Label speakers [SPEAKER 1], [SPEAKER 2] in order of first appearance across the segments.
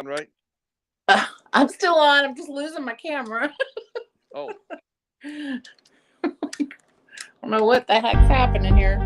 [SPEAKER 1] right?
[SPEAKER 2] I'm still on. I'm just losing my camera.
[SPEAKER 1] Oh,
[SPEAKER 2] I don't know what the heck's happening here.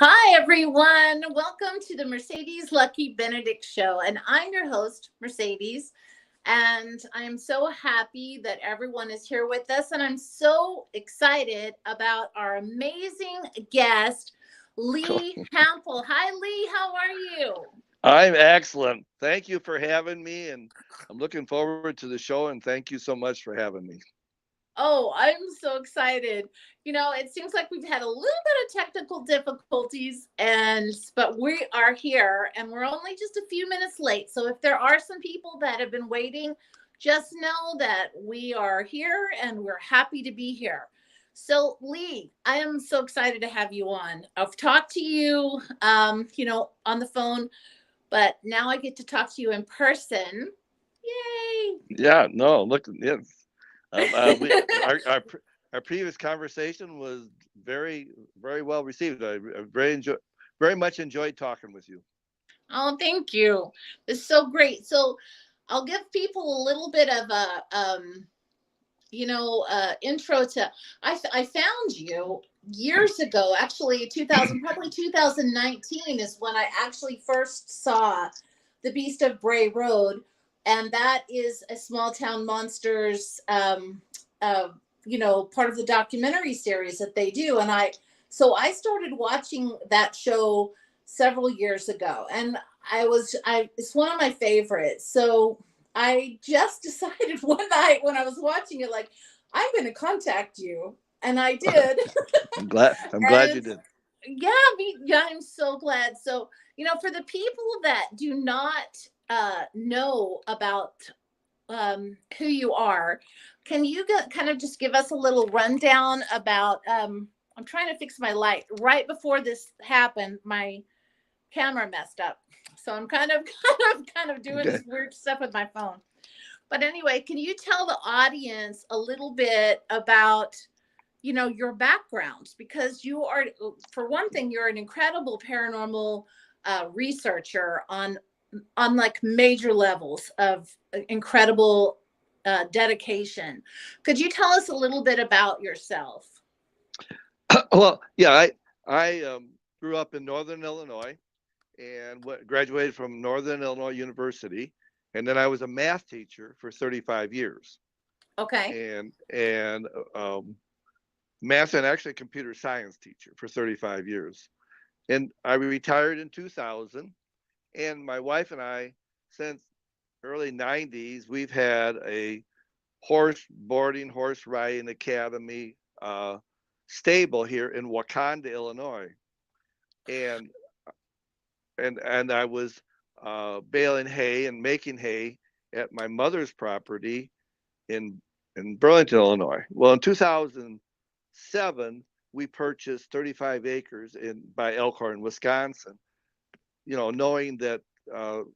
[SPEAKER 2] Hi, everyone. Welcome to the Mercedes Lucke Benedict Show. And I'm your host, Mercedes. And I'm so happy that everyone is here with us. And I'm so excited about our amazing guest, Lee Hampel. Hi, Lee. How are you?
[SPEAKER 1] I'm excellent. Thank you for having me, and I'm looking forward to the show. And thank you so much for having me.
[SPEAKER 2] Oh, I'm so excited. It seems like we've had a little bit of technical difficulties but we are here and we're only just a few minutes late. So if there are some people that have been waiting, just know that we are here and we're happy to be here. So Lee, I am so excited to have you on. I've talked to you on the phone, but now I get to talk to you in person.
[SPEAKER 1] Yeah, no, look, yeah, we
[SPEAKER 2] Yay.
[SPEAKER 1] our previous conversation was very well received. I very much enjoyed talking with you.
[SPEAKER 2] Oh, thank you. It's so great. So I'll give people a little bit of intro to, I found you years ago, actually 2000, probably 2019 is when I actually first saw The Beast of Bray Road. And that is a small town monsters, part of the documentary series that they do. So I started watching that show several years ago, and it's one of my favorites. So I just decided one night when I was watching it, like, I'm going to contact you. And I did.
[SPEAKER 1] I'm glad
[SPEAKER 2] And
[SPEAKER 1] you did.
[SPEAKER 2] yeah, I'm so glad. So, for the people that do not know about who you are, can you kind of just give us a little rundown about? I'm trying to fix my light. Right before this happened, my camera messed up, so I'm kind of kind of doing
[SPEAKER 1] Okay.
[SPEAKER 2] this weird stuff with my phone. But anyway, can you tell the audience a little bit about your background, because you are, for one thing, you're an incredible paranormal researcher on like major levels of incredible dedication. Could you tell us a little bit about yourself?
[SPEAKER 1] Well, yeah, I grew up in Northern Illinois and graduated from Northern Illinois University, and then I was a math teacher for 35 years,
[SPEAKER 2] Okay.
[SPEAKER 1] and math and actually computer science teacher for 35 years. And I retired in 2000. And my wife and I, since early 90s, we've had a horse riding academy stable here in Wakanda, Illinois. And and I was baling hay and making hay at my mother's property in Burlington, Illinois. Well, in 2007, we purchased 35 acres in by Elkhorn, Wisconsin. Knowing that,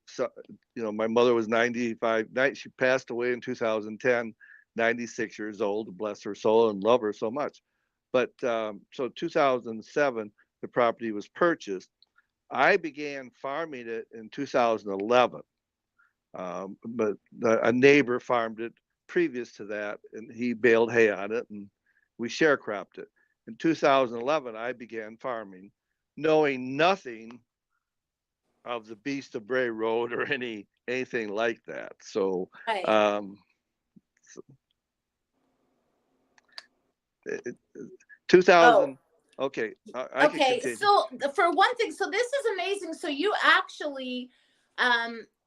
[SPEAKER 1] so, my mother was 95. She passed away in 2010, 96 years old. Bless her soul and love her so much. But so 2007, the property was purchased. I began farming it in 2011, but a neighbor farmed it previous to that, and he baled hay on it, and we sharecropped it. In 2011, I began farming, knowing nothing of the Beast of Bray Road or anything like that. So,
[SPEAKER 2] Right.
[SPEAKER 1] um, so it, 2000.
[SPEAKER 2] Oh,
[SPEAKER 1] Okay, I can
[SPEAKER 2] okay.
[SPEAKER 1] continue.
[SPEAKER 2] So for one thing, so this is amazing. So you actually,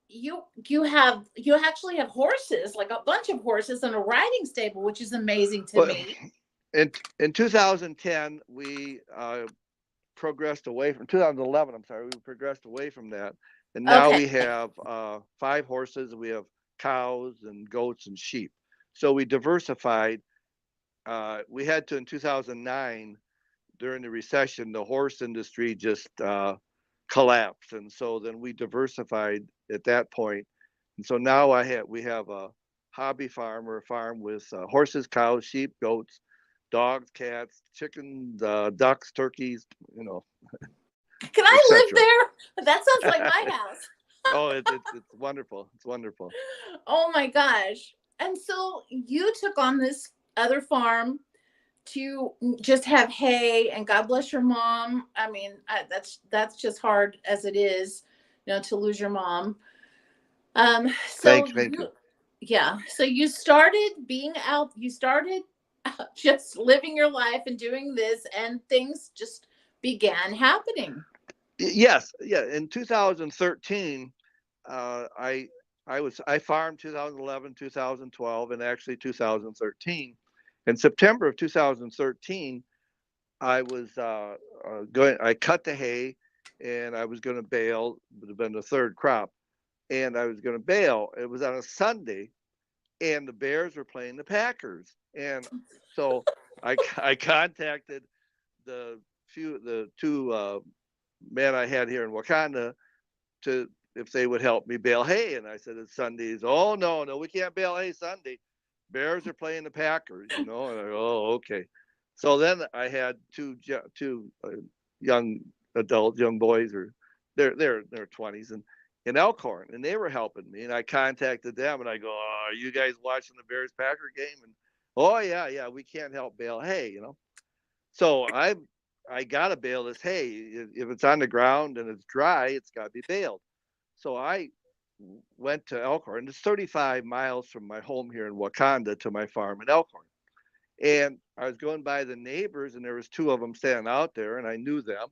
[SPEAKER 2] you actually have horses, like a bunch of horses and a riding stable, which is amazing to
[SPEAKER 1] Well,
[SPEAKER 2] me.
[SPEAKER 1] in 2010, we progressed away from 2011. I'm sorry, we progressed away from that, And now
[SPEAKER 2] Okay.
[SPEAKER 1] we have 5 horses. We have cows and goats and sheep. So we diversified. We had to in 2009 during the recession. The horse industry just collapsed, and so then we diversified at that point. And so now we have a hobby farm or a farm with horses, cows, sheep, goats, dogs, cats, chickens, ducks, turkeys, you know,
[SPEAKER 2] Can I live
[SPEAKER 1] etc.
[SPEAKER 2] there? That sounds like my house.
[SPEAKER 1] Oh, it's wonderful. It's wonderful.
[SPEAKER 2] Oh my gosh. And so you took on this other farm to just have hay, and God bless your mom. I mean, that's just hard as it is, to lose your mom. So
[SPEAKER 1] Thank you.
[SPEAKER 2] yeah, so you started being out, you started just living your life and doing this, and things just began happening.
[SPEAKER 1] Yes, yeah. In 2013, I farmed 2011, 2012, and actually 2013. In September of 2013, I was going. I cut the hay, and I was going to bale. It would have been the third crop, and I was going to bale. It was on a Sunday, and the Bears were playing the Packers, and so I contacted the two men I had here in Wakanda to if they would help me bale hay, and I said it's Sundays. Oh no, we can't bale hay Sunday. Bears are playing the Packers, you know. And I go, oh, okay. So then I had two young young boys, or they're 20s, and in Elkhorn, and they were helping me. And I contacted them, and I go, oh, are you guys watching the Bears Packer game? And oh yeah, we can't help bale hay, you know. So I gotta bale this hay. If it's on the ground and it's dry, it's got to be baled. So I went to Elkhorn. It's 35 miles from my home here in Wakanda to my farm in Elkhorn. And I was going by the neighbors, and there was 2 of them standing out there, and I knew them.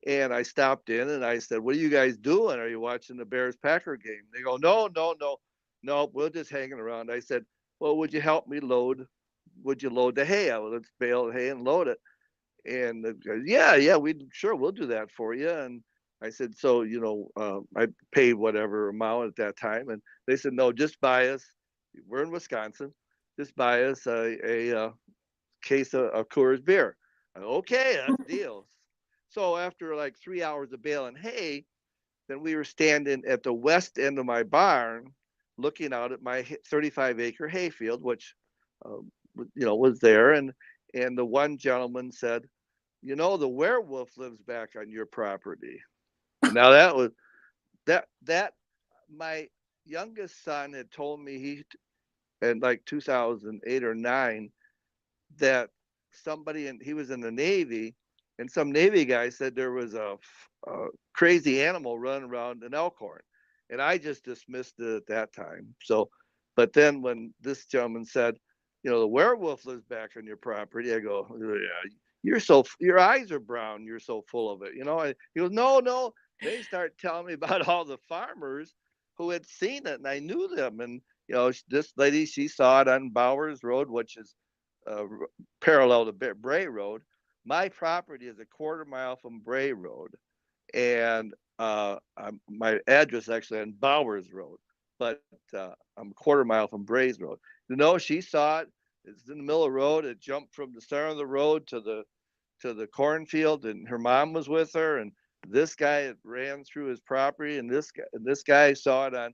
[SPEAKER 1] And I stopped in and I said, "What are you guys doing? Are you watching the Bears Packer game?" They go, "No, we're just hanging around." I said, "Well, would you help me load? Would you load the hay? Let's bale the hay and load it." And the guy, yeah, we'll do that for you. And I said, so I paid whatever amount at that time, and they said, no, just buy us. We're in Wisconsin. Just buy us a case of Coors beer. Okay, that's a deal. So after like 3 hours of baling hay, then we were standing at the west end of my barn, looking out at my 35-acre hayfield, which uh, was there, and the one gentleman said, the werewolf lives back on your property. Now that was that my youngest son had told me he in like 2008 or 9 that somebody he was in the Navy, and some Navy guy said there was a crazy animal running around in Elkhorn, and I just dismissed it at that time. So, but then when this gentleman said, the werewolf lives back on your property, I go, yeah, your eyes are brown, you're so full of it, he goes, no. They start telling me about all the farmers who had seen it, and I knew them, and this lady, she saw it on Bowers Road, which is uh, parallel to Bray Road. My property is a quarter mile from Bray Road, and my address is actually on Bowers Road, but I'm a quarter mile from Bray's Road. She saw it. It's in the middle of the road. It jumped from the center of the road to the cornfield, and her mom was with her. And this guy ran through his property, and this guy saw it on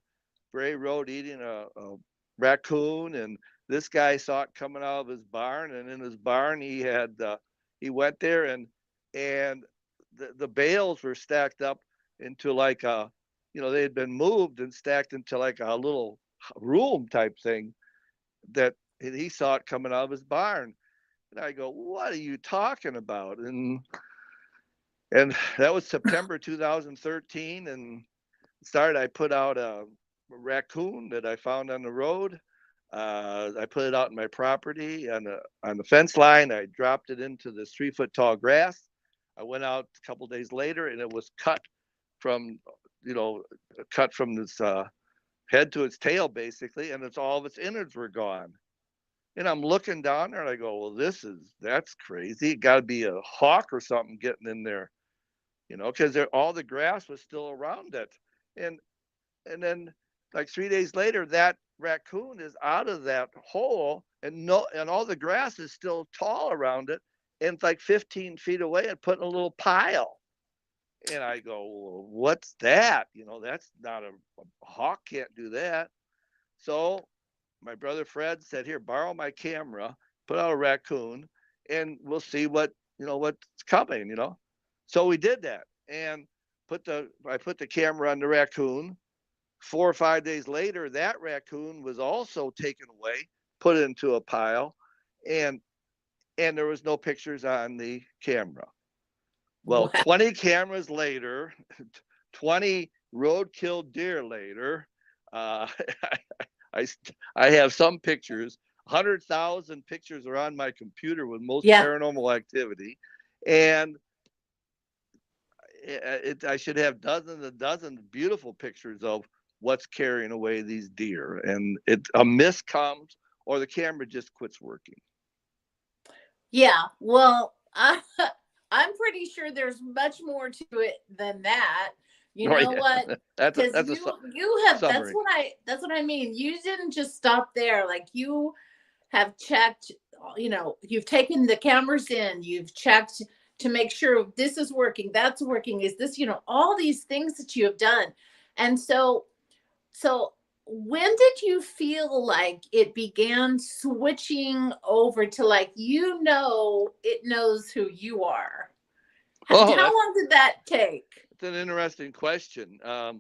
[SPEAKER 1] Bray Road eating a raccoon, and this guy saw it coming out of his barn, and in his barn he went there, and the bales were stacked up into like they had been moved and stacked into like a little room type thing that he saw it coming out of his barn. And I go, what are you talking about? And that was September 2013, and I put out a raccoon that I found on the road. I put it out in my property on the fence line. I dropped it into this 3 foot tall grass. I went out a couple of days later, and it was from, you know, cut from this head to its tail basically, and all of its innards were gone. And I'm looking down there, and I go, well, that's crazy. It got to be a hawk or something getting in there, because all the grass was still around it. and then like 3 days later, that raccoon is out of that hole, and no, and all the grass is still tall around it, and it's like 15 feet away and put in a little pile. And I go, well, what's that? That's not a hawk can't do that. So my brother Fred said, here, borrow my camera, put out a raccoon, and we'll see what's coming. So we did that, and I put the camera on the raccoon. 4 or 5 days later, that raccoon was also taken away, put into a pile, and there was no pictures on the camera. Well,
[SPEAKER 2] Wow.
[SPEAKER 1] 20 cameras later, 20 roadkill deer later, uh, I I have some pictures. 100,000 pictures are on my computer with most
[SPEAKER 2] Yeah.
[SPEAKER 1] paranormal activity, and I should have dozens and dozens of beautiful pictures of what's carrying away these deer. And a mist comes, or the camera just quits working.
[SPEAKER 2] Yeah. Well, I'm pretty sure there's much more to it than that. You
[SPEAKER 1] Oh
[SPEAKER 2] know
[SPEAKER 1] yeah,
[SPEAKER 2] what? Because
[SPEAKER 1] that's a
[SPEAKER 2] you have
[SPEAKER 1] summary.
[SPEAKER 2] that's what I mean. You didn't just stop there. Like you have checked, you've taken the cameras in, you've checked to make sure this is working, that's working, is this, all these things that you have done. And so when did you feel like it began switching over to, like, it knows who you are?
[SPEAKER 1] Oh,
[SPEAKER 2] How long did that take?
[SPEAKER 1] that's an interesting question.
[SPEAKER 2] Yeah.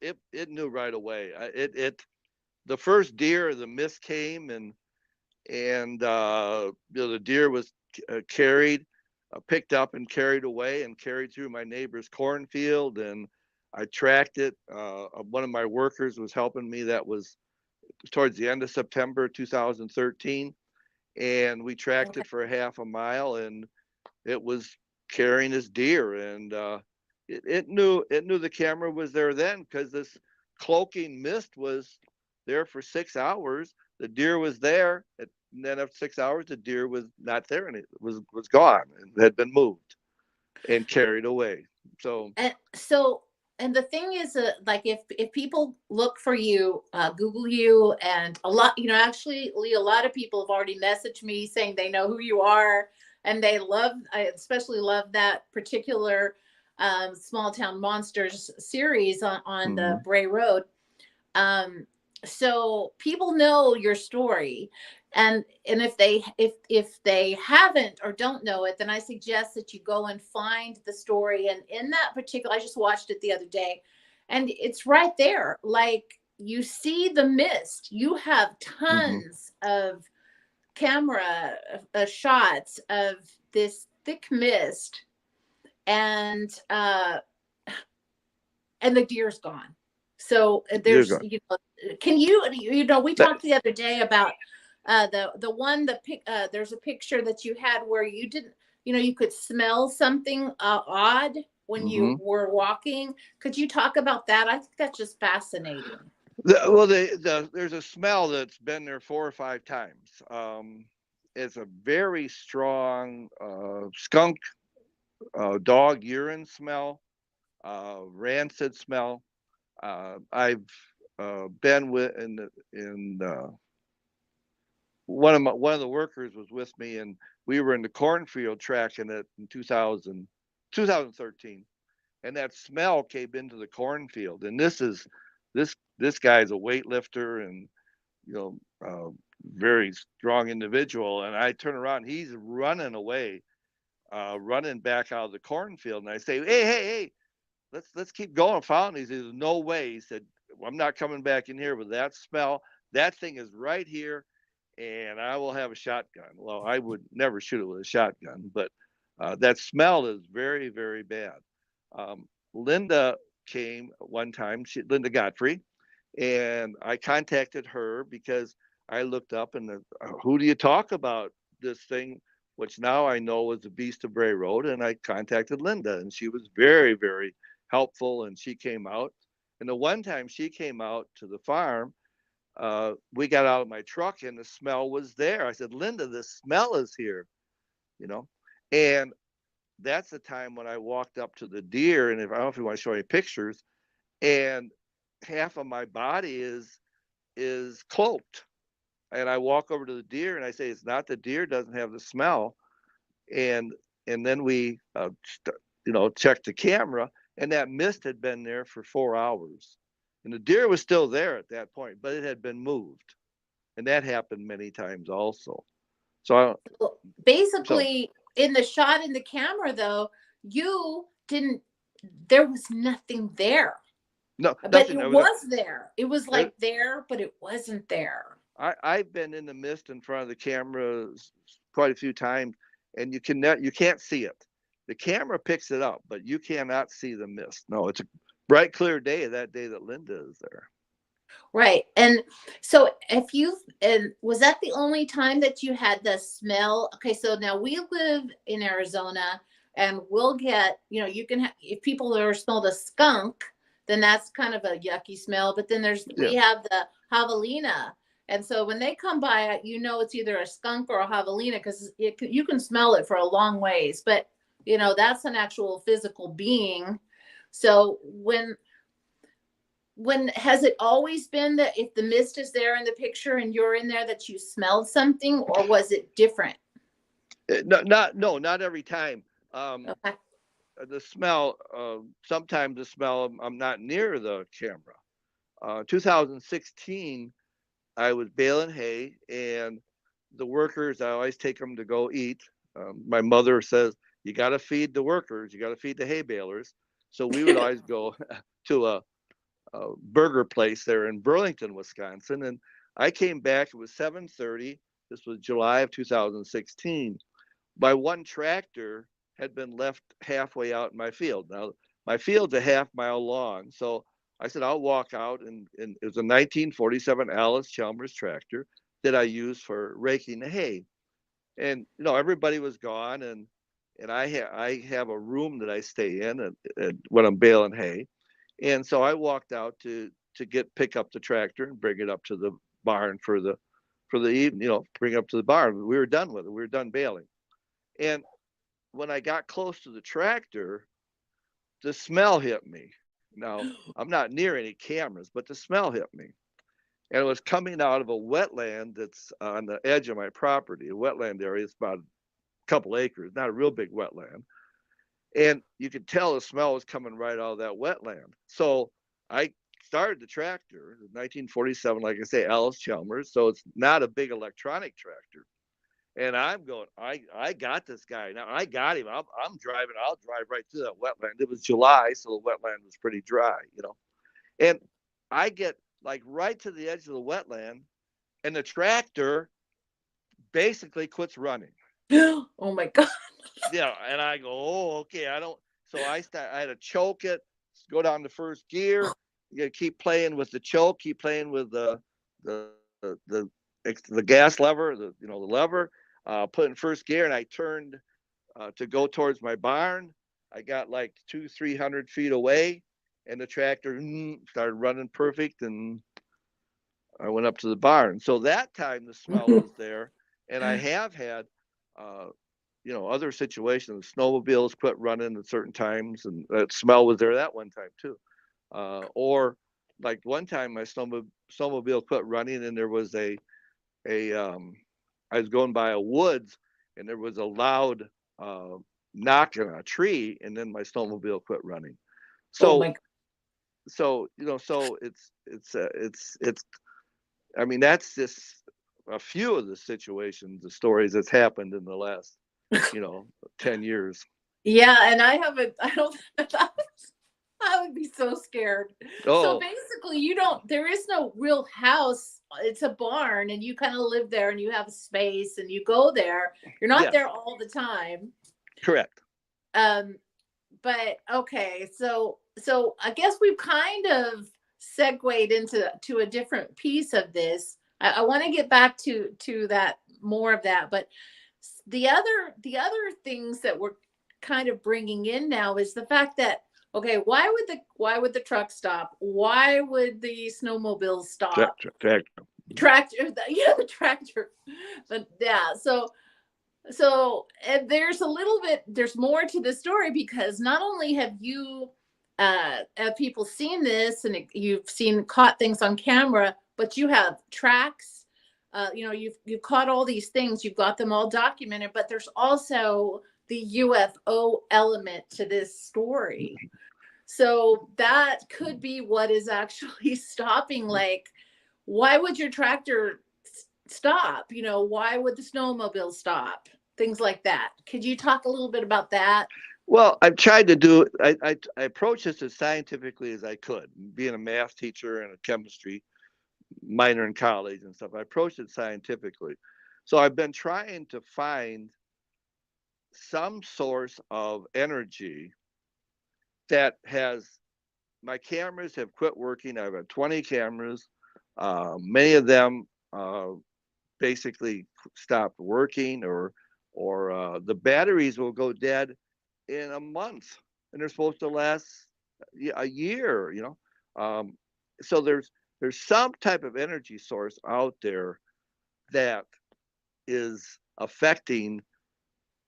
[SPEAKER 1] It knew right away. The first deer, the mist came, and the deer was carried, picked up and carried away and carried through my neighbor's cornfield, and I tracked it. One of my workers was helping me. That was towards the end of September 2013, and we tracked
[SPEAKER 2] Okay.
[SPEAKER 1] it for a half a mile, and it was carrying this deer, and it knew the camera was there then, because this cloaking mist was there for 6 hours. The deer was there, and then after 6 hours, the deer was not there, and it was gone and had been moved and carried away. So,
[SPEAKER 2] And the thing is, like, if people look for you, Google you, and a lot, actually, Lee, a lot of people have already messaged me saying they know who you are, and I especially love that particular Small Town Monsters series on the
[SPEAKER 1] mhm.
[SPEAKER 2] Bray Road. um so people know your story, and if they haven't or don't know it, then I suggest that you go and find the story. And in that particular, I just watched it the other day, and it's right there. Like, you see the mist, you have
[SPEAKER 1] Mhm.
[SPEAKER 2] tons of camera shots of this thick mist, and the deer's gone. So
[SPEAKER 1] Deer
[SPEAKER 2] there's,
[SPEAKER 1] gone.
[SPEAKER 2] can we
[SPEAKER 1] That,
[SPEAKER 2] talked the other day about there's a picture that you had where you didn't, you could smell something odd when you
[SPEAKER 1] mhm.
[SPEAKER 2] were walking. Could you talk about that? I think that's just fascinating.
[SPEAKER 1] Well, there's a smell that's been there 4 or 5 times. It's a very strong skunk, dog urine smell, rancid smell. I've been with in one of the workers was with me, and we were in the cornfield tracking it in 2013, and that smell came into the cornfield. And this guy's a weightlifter, and you know, very strong individual. And I turn around, he's running away, running back out of the cornfield, and I say, hey, let's keep going, following. He says, no way. He said, I'm not coming back in here with that smell. That thing is right here, and I will have a shotgun. Well, I would never shoot it with a shotgun, but that smell is very, very bad. Linda came one time, Linda Godfrey, and I contacted her because I looked up, and who do you talk about this thing, which now I know is the Beast of Bray Road, and I contacted Linda, and she was very, very helpful, and she came out. And the one time she came out to the farm, we got out of my truck, and the smell was there. I said, Linda, the smell is here, you know, and that's the time when I walked up to the deer. And if I don't know if you want to show any pictures, and half of my body is cloaked. And I walk over to the deer and I say, it's not the deer doesn't have the smell. And then we checked the camera, and that mist had been there for 4 hours, and the deer was still there at that point, but it had been moved, and that happened many times also. So so
[SPEAKER 2] Basically, in the shot in the camera, though, you didn't. There was nothing there,
[SPEAKER 1] no,
[SPEAKER 2] but
[SPEAKER 1] nothing.
[SPEAKER 2] it was there. It was
[SPEAKER 1] There,
[SPEAKER 2] like there, but it wasn't there.
[SPEAKER 1] I've been in the mist in front of the cameras quite a few times, and you can't see it. The camera picks it up, but you cannot see the mist. No, it's a bright, clear day. That day that Linda is there.
[SPEAKER 2] Right. And so if you and was that the only time that you had the smell? Okay, so now we live in Arizona and we'll get, you can have if people ever smelled a skunk, then that's kind of a yucky smell. But then
[SPEAKER 1] Yeah,
[SPEAKER 2] we have the javelina. And so when they come by, it's either a skunk or a javelina because you can smell it for a long ways. But that's an actual physical being. So when has it always been that if the mist is there in the picture and you're in there that you smelled something, or was it different?
[SPEAKER 1] not every time.
[SPEAKER 2] Okay.
[SPEAKER 1] The smell. Sometimes the smell. I'm not near the camera. 2016, I was baling hay, and the workers. I always take them to go eat. My mother says you got to feed the workers. You got to feed the hay balers. So we would always go to a burger place there in Burlington, Wisconsin. And I came back. It was 7:30. This was July of 2016. My one tractor had been left halfway out in my field. Now my field's a half mile long, so I said I'll walk out, and it was a 1947 Alice Chalmers tractor that I used for raking the hay. And everybody was gone, and I have a room that I stay in and when I'm baling hay. And so I walked out to pick up the tractor and bring it up to the barn for the evening, bring it up to the barn. We were done with it. We were done baling. And when I got close to the tractor, the smell hit me. Now, I'm not near any cameras, but the smell hit me. And it was coming out of a wetland that's on the edge of my property. A wetland area is about a couple acres, not a real big wetland. And you could tell the smell was coming right out of that wetland. So I started the tractor, 1947, like I say, Alice Chalmers. So it's not a big electronic tractor. And I'm going, I got this guy. Now I got him. I'm driving. I'll drive right through that wetland. It was July, so the wetland was pretty dry. And I get like right to the edge of the wetland, and the tractor basically quits running.
[SPEAKER 2] Oh my God.
[SPEAKER 1] And I go, oh, okay. I don't. So I had to choke it, go down to first gear. You got to keep playing with the choke, keep playing with the the, the gas lever, the lever. Put in first gear, and I turned to go towards my barn. I got like 200-300 feet away, and the tractor started running perfect, and I went up to the barn. So that time the smell was there, and I have had uh, other situations. Snowmobiles quit running at certain times, and that smell was there that one time too. Or like one time, my snowmobile quit running, and there was a I was going by a woods, and there was a loud uh, knock on a tree, and then my snowmobile quit running.
[SPEAKER 2] Oh
[SPEAKER 1] So
[SPEAKER 2] my
[SPEAKER 1] so it's. I mean, that's just a few of the situations, the stories that's happened in the last you know 10 years.
[SPEAKER 2] Yeah, and I don't I would be so scared. So
[SPEAKER 1] Oh,
[SPEAKER 2] basically there is no real house. It's a barn and you kind of live there and you have space and you go there. You're not
[SPEAKER 1] yes,
[SPEAKER 2] there all the time.
[SPEAKER 1] correct.
[SPEAKER 2] Um, but okay, so I guess we've kind of segued into a different piece of this. I want to get back to that more of that, but the other things that we're kind of bringing in now is the fact that okay, why would the truck stop? Why would the snowmobile stop?
[SPEAKER 1] Tractor.
[SPEAKER 2] Tractor, yeah, the tractor, but yeah, so and there's more to the story because not only have you have people seen this, and you've caught things on camera, but you have tracks. You've caught all these things. You've got them all documented, but there's also the UFO element to this story. So that could be what is actually stopping. Like, why would your tractor stop? Why would the snowmobile stop? Things like that. Could you talk a little bit about that?
[SPEAKER 1] Well, I've tried to do, I approach this as scientifically as I could. Being a math teacher and a chemistry minor in college and stuff, I approached it scientifically. So I've been trying to find some source of energy that has, my cameras have quit working. I've had 20 cameras. Many of them basically stopped working, or the batteries will go dead in a month, and they're supposed to last a year. So there's some type of energy source out there that is affecting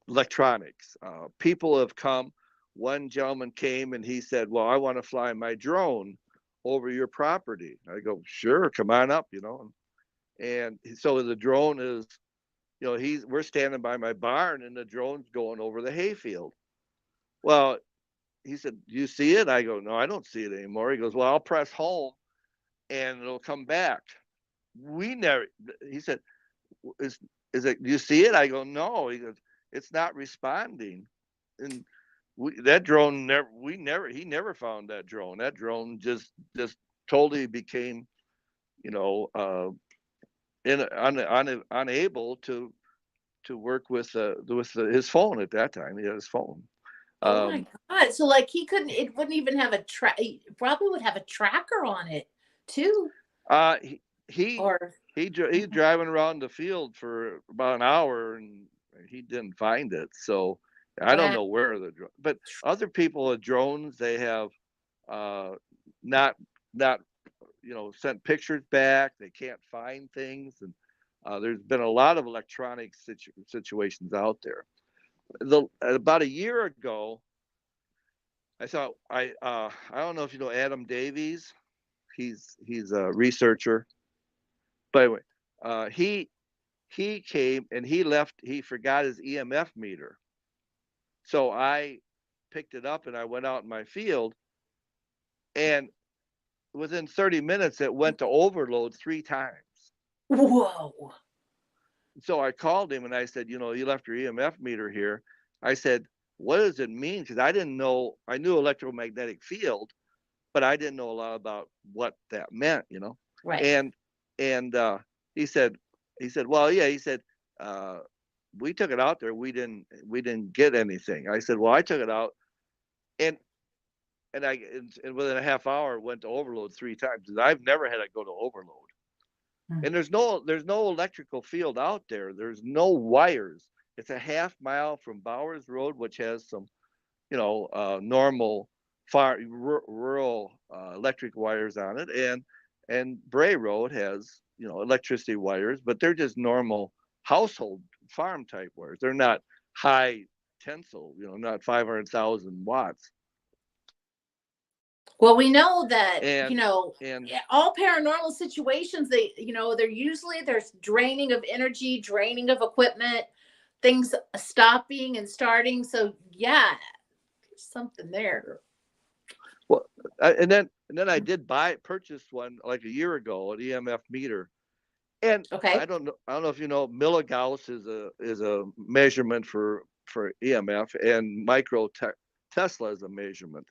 [SPEAKER 1] electronics. People have come. One gentleman came and he said, "Well, I want to fly my drone over your property." I go, "Sure, come on up." And so the drone is, we're standing by my barn, and the drone's going over the hayfield. Well, he said, "Do you see it?" I go, "No, I don't see it anymore." He goes, "Well, I'll press home and it'll come back." He said, is it, do you see it? I go, "No." He goes, "It's not responding." And that drone he never found that drone. That drone just totally became, unable to work with his phone at that time. He had his phone.
[SPEAKER 2] Oh my God. So like it wouldn't even have it probably would have a tracker on it too.
[SPEAKER 1] He's
[SPEAKER 2] Mhm.
[SPEAKER 1] driving around the field for about an hour, and he didn't find it. So I don't
[SPEAKER 2] Wow.
[SPEAKER 1] know where but other people with drones, they have not sent pictures back. They can't find things, and there's been a lot of electronic situations out there. About a year ago, I thought I don't know if you know Adam Davies. He's a researcher. But anyway, he came and he forgot his EMF meter. So I picked it up and I went out in my field, and within 30 minutes it went to overload 3 times.
[SPEAKER 2] Whoa.
[SPEAKER 1] So I called him and I said, "You left your EMF meter here." I said, "What does it mean?" Because I didn't know. I knew electromagnetic field, but I didn't know a lot about what that meant.
[SPEAKER 2] Right.
[SPEAKER 1] And he said, "Well, yeah." He said, "We took it out there. We didn't get anything." I said, "Well, I took it out, and and within a half hour it went to overload 3 times. And I've never had it go to overload. And there's no electrical field out there. There's no wires. It's a half mile from Bowers Road, which has some, normal rural electric wires on it, and Bray Road has, electricity wires, but they're just normal household farm type wires. They're not high tensile, not 500,000 watts.
[SPEAKER 2] Well, we know that,
[SPEAKER 1] And
[SPEAKER 2] all paranormal situations, there's draining of energy, draining of equipment, things stopping and starting. So yeah, there's something there.
[SPEAKER 1] well, and then I did purchase one like a year ago, an EMF meter. And
[SPEAKER 2] Okay.
[SPEAKER 1] I don't know if you know, milligauss is a measurement for EMF, and micro Tesla is a measurement.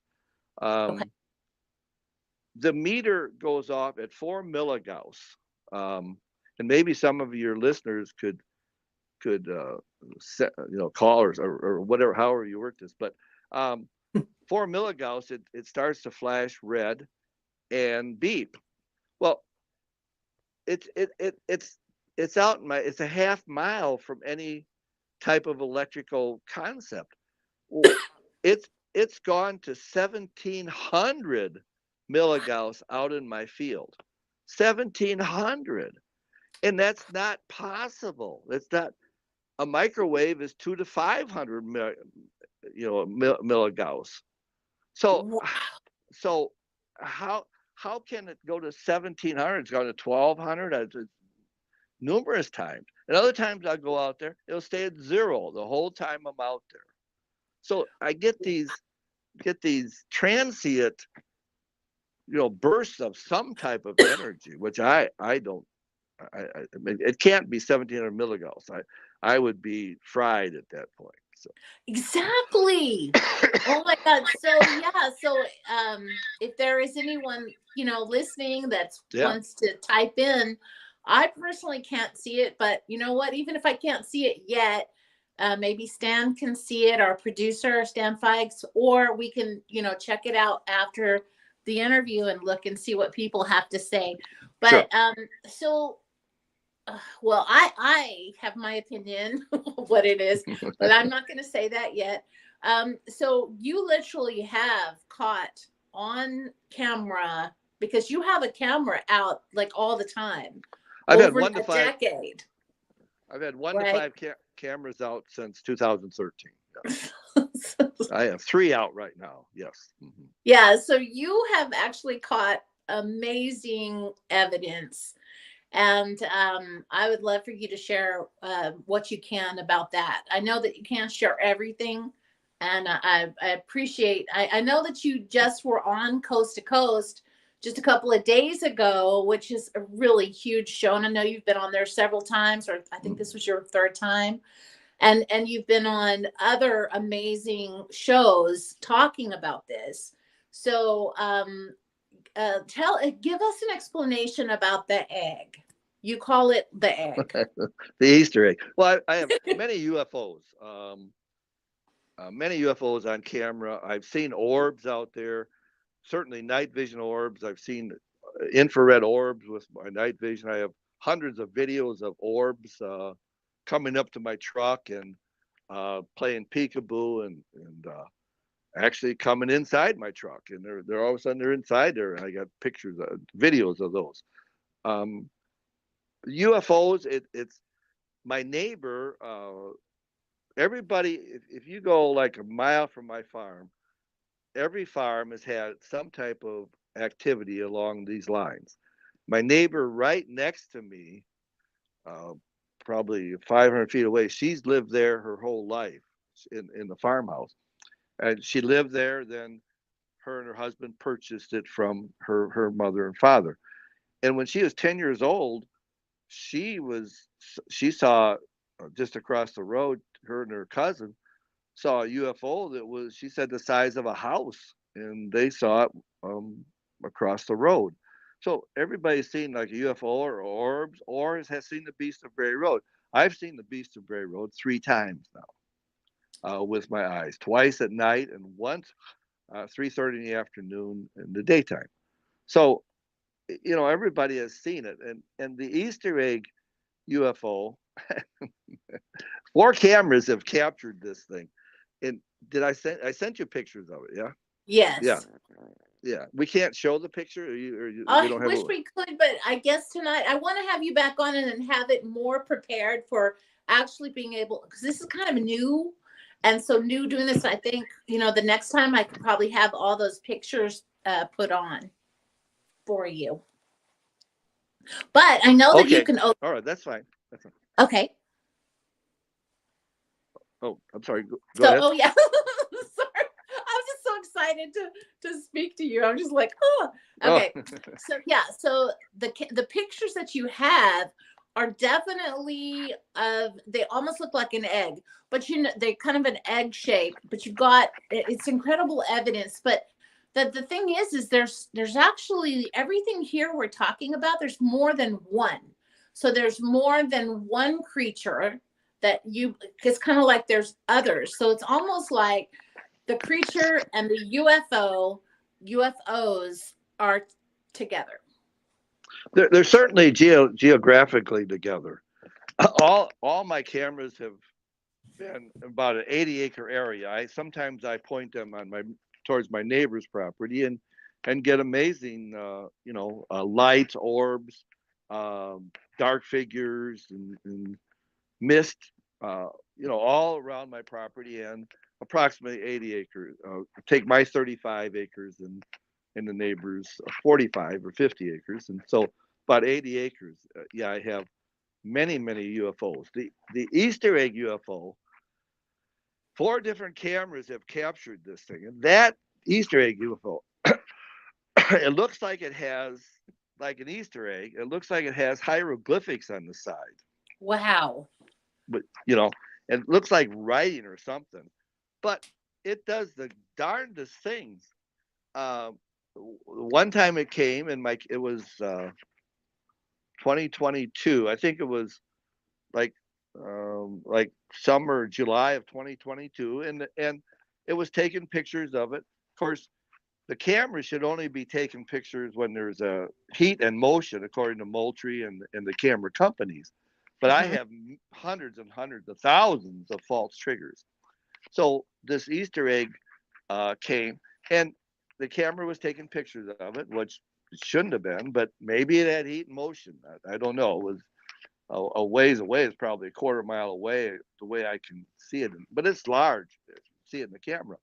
[SPEAKER 2] Okay.
[SPEAKER 1] The meter goes off at 4 milligauss, and maybe some of your listeners could call or whatever, however you work this, but 4 milligauss, it starts to flash red and beep. Well, it's out it's a half mile from any type of electrical concept. Well, it's gone to 1700 milligauss out in my field. 1700. And that's not possible. It's not. A microwave is 2 to 500 milligauss. So
[SPEAKER 2] Wow.
[SPEAKER 1] So how how can it go to 1,700? It's gone to 1,200 numerous times. And other times I go out there, it'll stay at zero the whole time I'm out there. So I get these transient, bursts of some type of energy, which I don't. I mean, it can't be 1,700 milligauss. I would be fried at that point. So
[SPEAKER 2] Exactly. Oh my God. So yeah, so if there is anyone, listening that
[SPEAKER 1] yeah,
[SPEAKER 2] wants to type in, I personally can't see it, but you know what? Even if I can't see it yet, maybe Stan can see it, our producer, Stan Fikes, or we can, check it out after the interview and look and see what people have to say.
[SPEAKER 1] sure.
[SPEAKER 2] But so well, I have my opinion what it is, but I'm not going to say that yet. So you literally have caught on camera, because you have a camera out like all the time,
[SPEAKER 1] I've had
[SPEAKER 2] over
[SPEAKER 1] one to
[SPEAKER 2] a
[SPEAKER 1] five.
[SPEAKER 2] decade,
[SPEAKER 1] I've had one to
[SPEAKER 2] right?
[SPEAKER 1] five cameras out since 2013. Yes, I have three out right now. Yes. Hmm.
[SPEAKER 2] Yeah, so you have actually caught amazing evidence. And I would love for you to share what you can about that. I know that you can't share everything. And I appreciate, I know that you just were on Coast to Coast just a couple of days ago, which is a really huge show. And I know you've been on there several times, or I think this was your third time. And you've been on other amazing shows talking about this. So give us an explanation about the egg. You call it the egg.
[SPEAKER 1] The Easter egg. Well, I have many UFOs. Many UFOs on camera. I've seen orbs out there. Certainly night vision orbs. I've seen infrared orbs with my night vision. I have hundreds of videos of orbs coming up to my truck and playing peekaboo and actually coming inside my truck. And they're all of a sudden they're inside there, and I got pictures, videos of those. Um, UFOs. It's my neighbor. Everybody, if you go like a mile from my farm, every farm has had some type of activity along these lines. My neighbor right next to me, uh, probably 500 feet away, she's lived there her whole life in the farmhouse. And she lived there, then her and her husband purchased it from her mother and father. And when she was 10 years old, she was she saw just across the road, her and her cousin saw a UFO that was, she said, the size of a house, and they saw it um, across the road. So everybody's seen like a UFO or orbs, or has seen the Beast of Bray Road. I've seen the Beast of Bray Road three times now with my eyes, twice at night and once 3:30 in the afternoon in the daytime. So everybody has seen it, and the Easter egg UFO. Four cameras have captured this thing. And did I sent you pictures of it? Yeah, yeah,
[SPEAKER 2] Yes.
[SPEAKER 1] yeah. We can't show the picture, we
[SPEAKER 2] I
[SPEAKER 1] don't have
[SPEAKER 2] wish
[SPEAKER 1] a.
[SPEAKER 2] we could, but I guess tonight I want to have you back on and have it more prepared for actually being able, because this is kind of new. And so new doing this, I think, the next time I could probably have all those pictures put on for you. But I know that you
[SPEAKER 1] Okay,
[SPEAKER 2] can. Oh,
[SPEAKER 1] all right, that's fine. That's fine.
[SPEAKER 2] okay.
[SPEAKER 1] Oh, I'm sorry. Go
[SPEAKER 2] So,
[SPEAKER 1] ahead.
[SPEAKER 2] oh yeah, sorry. I was just so excited to speak to you. I'm just like, oh,
[SPEAKER 1] Oh,
[SPEAKER 2] okay. So yeah, so the pictures that you have are definitely they almost look like an egg, but they're kind of an egg shape. But you've got it's incredible evidence. But the thing is there's actually everything here we're talking about. There's more than one. So there's more than one creature that it's kind of like there's others. So it's almost like the creature and the UFOs are together.
[SPEAKER 1] they're certainly geographically together. All my cameras have been about an 80-acre area. I point them on my towards my neighbor's property and get amazing lights, orbs, dark figures, and mist, all around my property and approximately 80 acres. Take my 35 acres and and the neighbors 45 or 50 acres, and so about 80 acres. Yeah, I have many UFOs. The Easter egg UFO. 4 different cameras have captured this thing, and that Easter egg UFO. It looks like it has like an Easter egg. It looks like it has hieroglyphics on the side,
[SPEAKER 2] Wow.
[SPEAKER 1] but it looks like writing or something. But it does the darndest things. One time it came, and it was 2022. I think it was like summer, July of 2022, and it was taking pictures of it. Of course, the camera should only be taking pictures when there's a heat and motion, according to Moultrie and the camera companies. But I have hundreds and hundreds of thousands of false triggers. So this Easter egg came, and the camera was taking pictures of it, which it shouldn't have been, but maybe it had heat and motion. I don't know. It was a ways away. It's probably a quarter mile away, the way I can see it. But it's large. You can see it in the camera.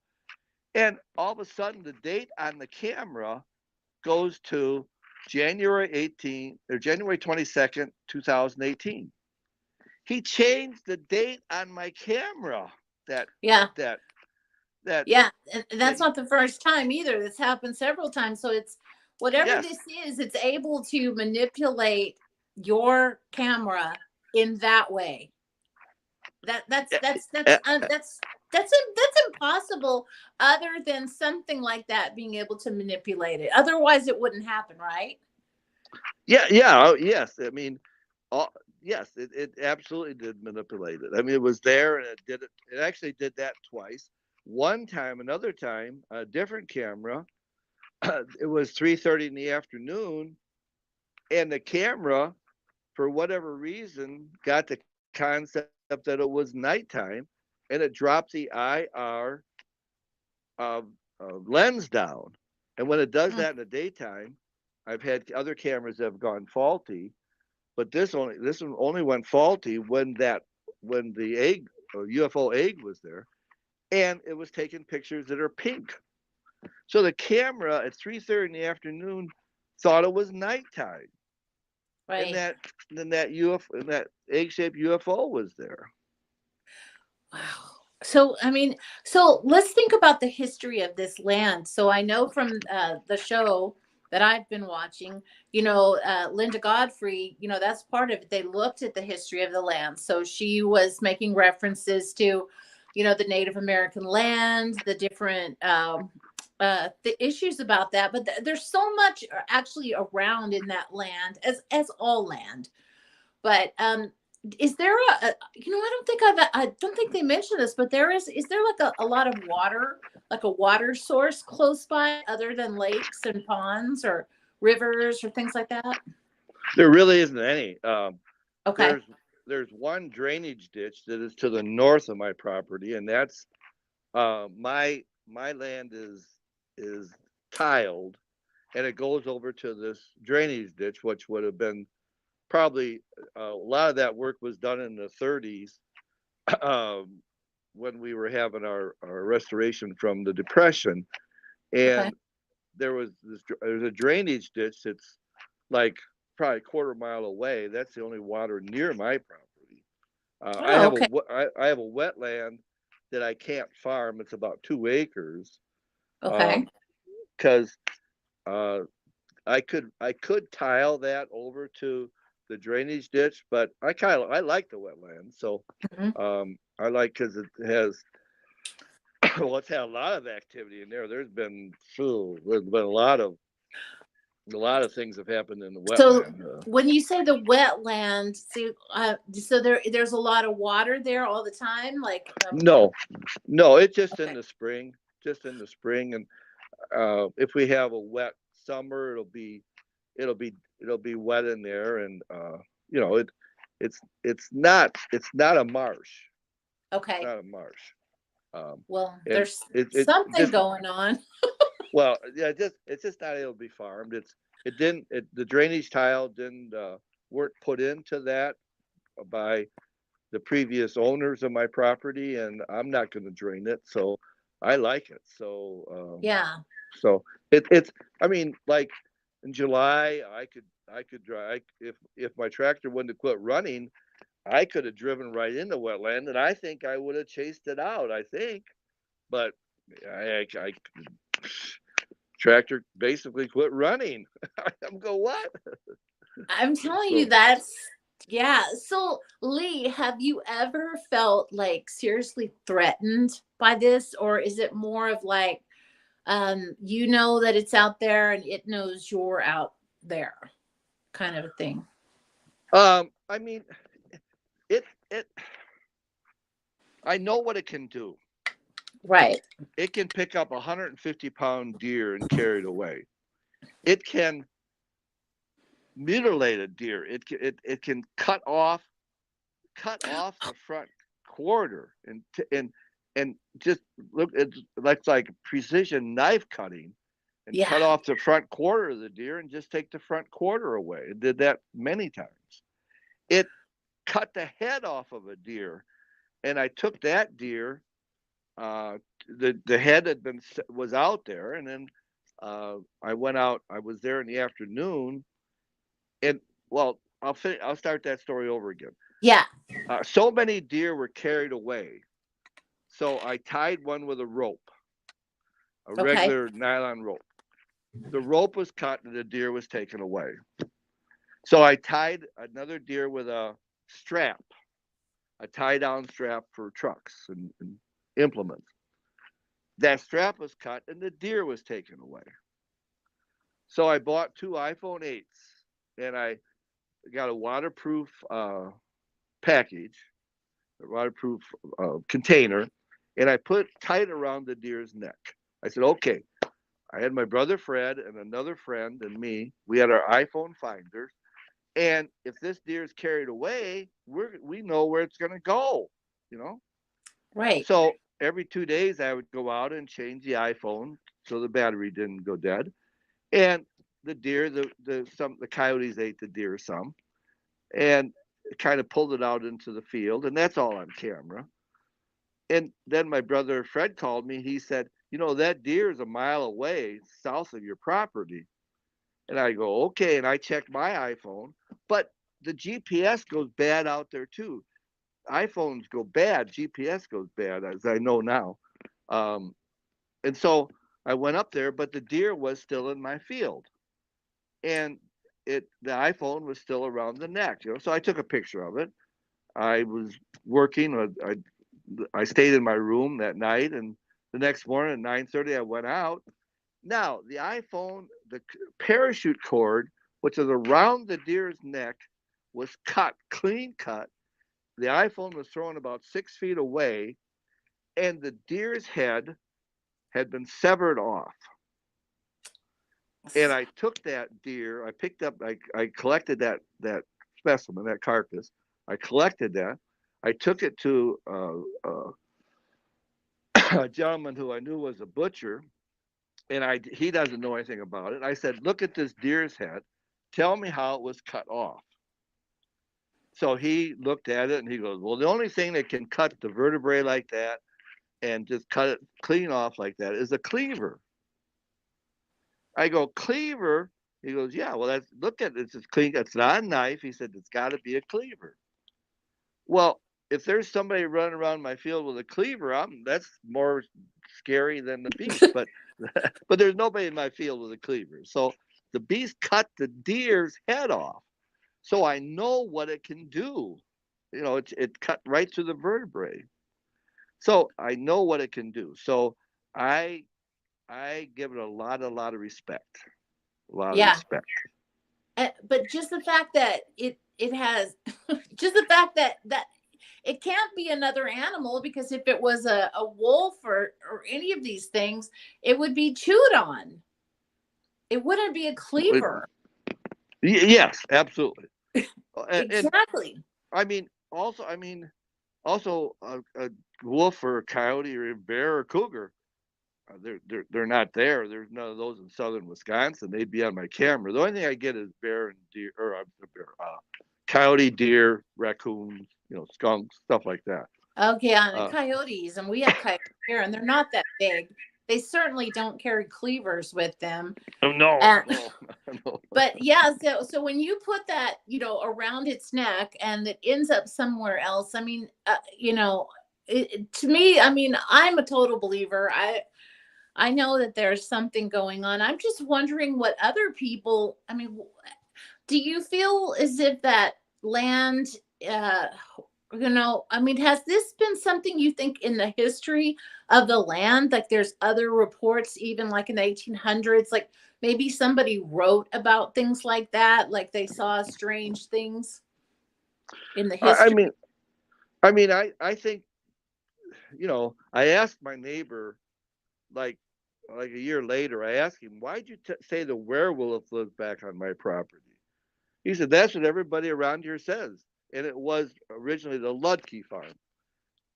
[SPEAKER 1] And all of a sudden, the date on the camera goes to January 18th or January 22nd, 2018. He changed the date on my camera.
[SPEAKER 2] Yeah.
[SPEAKER 1] That
[SPEAKER 2] Yeah. And that's not the first time either. This happened several times. So it's whatever
[SPEAKER 1] yes.
[SPEAKER 2] this is, it's able to manipulate your camera in that way. That's impossible, other than something like that being able to manipulate it. Otherwise it wouldn't happen, right?
[SPEAKER 1] Yes. I mean, yes, it absolutely did manipulate it. I mean, it was there, and it actually did that twice. One time, another time, a different camera. It was 3:30 in the afternoon, and the camera, for whatever reason, got the concept that it was nighttime, and it dropped the IR lens down. And when it does that in the daytime, I've had other cameras that have gone faulty, but this one only went faulty when the egg or UFO egg was there, and it was taking pictures that are pink. So the camera at 3:30 in the afternoon thought it was nighttime.
[SPEAKER 2] Right.
[SPEAKER 1] And that egg-shaped UFO was there.
[SPEAKER 2] Wow. So, I mean, so let's think about the history of this land. So I know from the show that I've been watching, Linda Godfrey, that's part of it. They looked at the history of the land. So she was making references to, the Native American land, the different the issues about that. But there's so much actually around in that land, as all land. But is there I don't think they mentioned this, but is there like a lot of water, like a water source close by, other than lakes and ponds or rivers or things like that?
[SPEAKER 1] There really isn't any.
[SPEAKER 2] Okay.
[SPEAKER 1] There's one drainage ditch that is to the north of my property, and that's my land is tiled, and it goes over to this drainage ditch, which would have been probably a lot of that work was done in the 30s, when we were having our restoration from the Depression, and there's a drainage ditch that's like probably a quarter mile away. That's the only water near my property. I have a wetland that I can't farm. It's about 2 acres.
[SPEAKER 2] Okay.
[SPEAKER 1] Because I could tile that over to the drainage ditch, but I like the wetland, so I like, because it has well, it's had a lot of activity in there. There's been a lot of things have happened in the wetland.
[SPEAKER 2] So when you say the wetland, so there's a lot of water there all the time, like
[SPEAKER 1] no, it's just in the spring, and if we have a wet summer, it'll be wet in there, and it's not a marsh.
[SPEAKER 2] Okay.
[SPEAKER 1] It's not a marsh.
[SPEAKER 2] Well,
[SPEAKER 1] And
[SPEAKER 2] there's
[SPEAKER 1] it
[SPEAKER 2] something
[SPEAKER 1] just,
[SPEAKER 2] going on.
[SPEAKER 1] well, yeah, it's just not able to be farmed. The drainage tile didn't weren't put into that by the previous owners of my property, and I'm not going to drain it, so I like it. So
[SPEAKER 2] Yeah.
[SPEAKER 1] so it's I mean, like in July, I could drive if my tractor wouldn't have quit running. I could have driven right into wetland, and I think I would have chased it out. I think, but I tractor basically quit running. I'm go what?
[SPEAKER 2] I'm telling you,
[SPEAKER 1] So
[SPEAKER 2] that's yeah. So, Lee, have you ever felt like seriously threatened by this, or is it more of like, you know that it's out there and it knows you're out there, kind of a thing?
[SPEAKER 1] I mean, it. I know what it can do.
[SPEAKER 2] Right.
[SPEAKER 1] It can pick up a 150-pound deer and carry it away. It can mutilate a deer. It can cut off the front quarter and just look. It's like precision knife cutting, and
[SPEAKER 2] Yeah.
[SPEAKER 1] cut off the front quarter of the deer and just take the front quarter away. It did that many times. It cut the head off of a deer, and I took that deer. The head was out there, and then I went out. I was there in the afternoon, and well, I'll start that story over again.
[SPEAKER 2] Yeah.
[SPEAKER 1] So many deer were carried away, so I tied one with a rope, a
[SPEAKER 2] Okay.
[SPEAKER 1] regular nylon rope. The rope was cut, and the deer was taken away. So I tied another deer with a strap, a tie down strap for trucks and implements. That strap was cut, and the deer was taken away. So I bought two iPhone 8s, and I got a waterproof package, a waterproof container, and I put tight around the deer's neck. I said, okay. I had my brother Fred and another friend and me. We had our iPhone finders, and if this deer is carried away, we know where it's going to go, you know.
[SPEAKER 2] Right.
[SPEAKER 1] So every 2 days, I would go out and change the iPhone so the battery didn't go dead. And the deer, the coyotes ate the deer some, and kind of pulled it out into the field, and that's all on camera. And then my brother Fred called me. He said, "You know, that deer is a mile away south of your property." And I go, "Okay." And I checked my iPhone, but the GPS goes bad out there too. iPhones go bad, GPS goes bad, as I know now. Um, and so I went up there, but the deer was still in my field, and the iPhone was still around the neck. You know, so I took a picture of it. I was working. I stayed in my room that night, and the next morning at 9:30, I went out. Now the iPhone, the parachute cord, which is around the deer's neck, was cut, clean cut. The iPhone was thrown about 6 feet away, and the deer's head had been severed off. And I took that deer. I picked up. I collected that specimen, that carcass. I collected that. I took it to a gentleman who I knew was a butcher, and he doesn't know anything about it. I said, "Look at this deer's head. Tell me how it was cut off." So he looked at it and he goes, "Well, the only thing that can cut the vertebrae like that and just cut it clean off like that is a cleaver." I go, "Cleaver?" He goes, "Yeah, well, look at it. It's just clean. It's not a knife." He said, "It's got to be a cleaver." Well, if there's somebody running around my field with a cleaver, that's more scary than the beast. But but there's nobody in my field with a cleaver. So the beast cut the deer's head off. So I know what it can do. You know, it cut right through the vertebrae. So I know what it can do. So I I give it a lot of respect. A lot of
[SPEAKER 2] Yeah.
[SPEAKER 1] respect.
[SPEAKER 2] But just the fact that it has just the fact that it can't be another animal, because if it was a wolf or any of these things, it would be chewed on. It wouldn't be a
[SPEAKER 1] It-
[SPEAKER 2] cleaver.
[SPEAKER 1] yes, absolutely. And
[SPEAKER 2] Exactly.
[SPEAKER 1] I mean, also a wolf or a coyote or a bear or cougar, they're not there. There's none of those in southern Wisconsin. They'd be on my camera. The only thing I get is bear and deer, or bear, coyote, deer, raccoons, skunks, stuff like that.
[SPEAKER 2] Okay, on the
[SPEAKER 1] Uh,
[SPEAKER 2] coyotes, and we have coyotes here, and they're not that big. they certainly don't carry cleavers with them.
[SPEAKER 1] Oh, no,
[SPEAKER 2] And
[SPEAKER 1] no, no.
[SPEAKER 2] but yeah, so when you put that, around its neck and it ends up somewhere else, I mean, to me, I mean, I'm a total believer. I know that there's something going on. I'm just wondering what other people, I mean, do you feel as if that land, uh, I mean, has this been something you think in the history of the land? Like there's other reports, even like in the 1800s, like maybe somebody wrote about things like that, like they saw strange things in the
[SPEAKER 1] I
[SPEAKER 2] history.
[SPEAKER 1] mean, I think, I asked my neighbor, like a year later, I asked him, why'd you say the werewolf lives back on my property? He said, that's what everybody around here says. And it was originally the Lucke farm.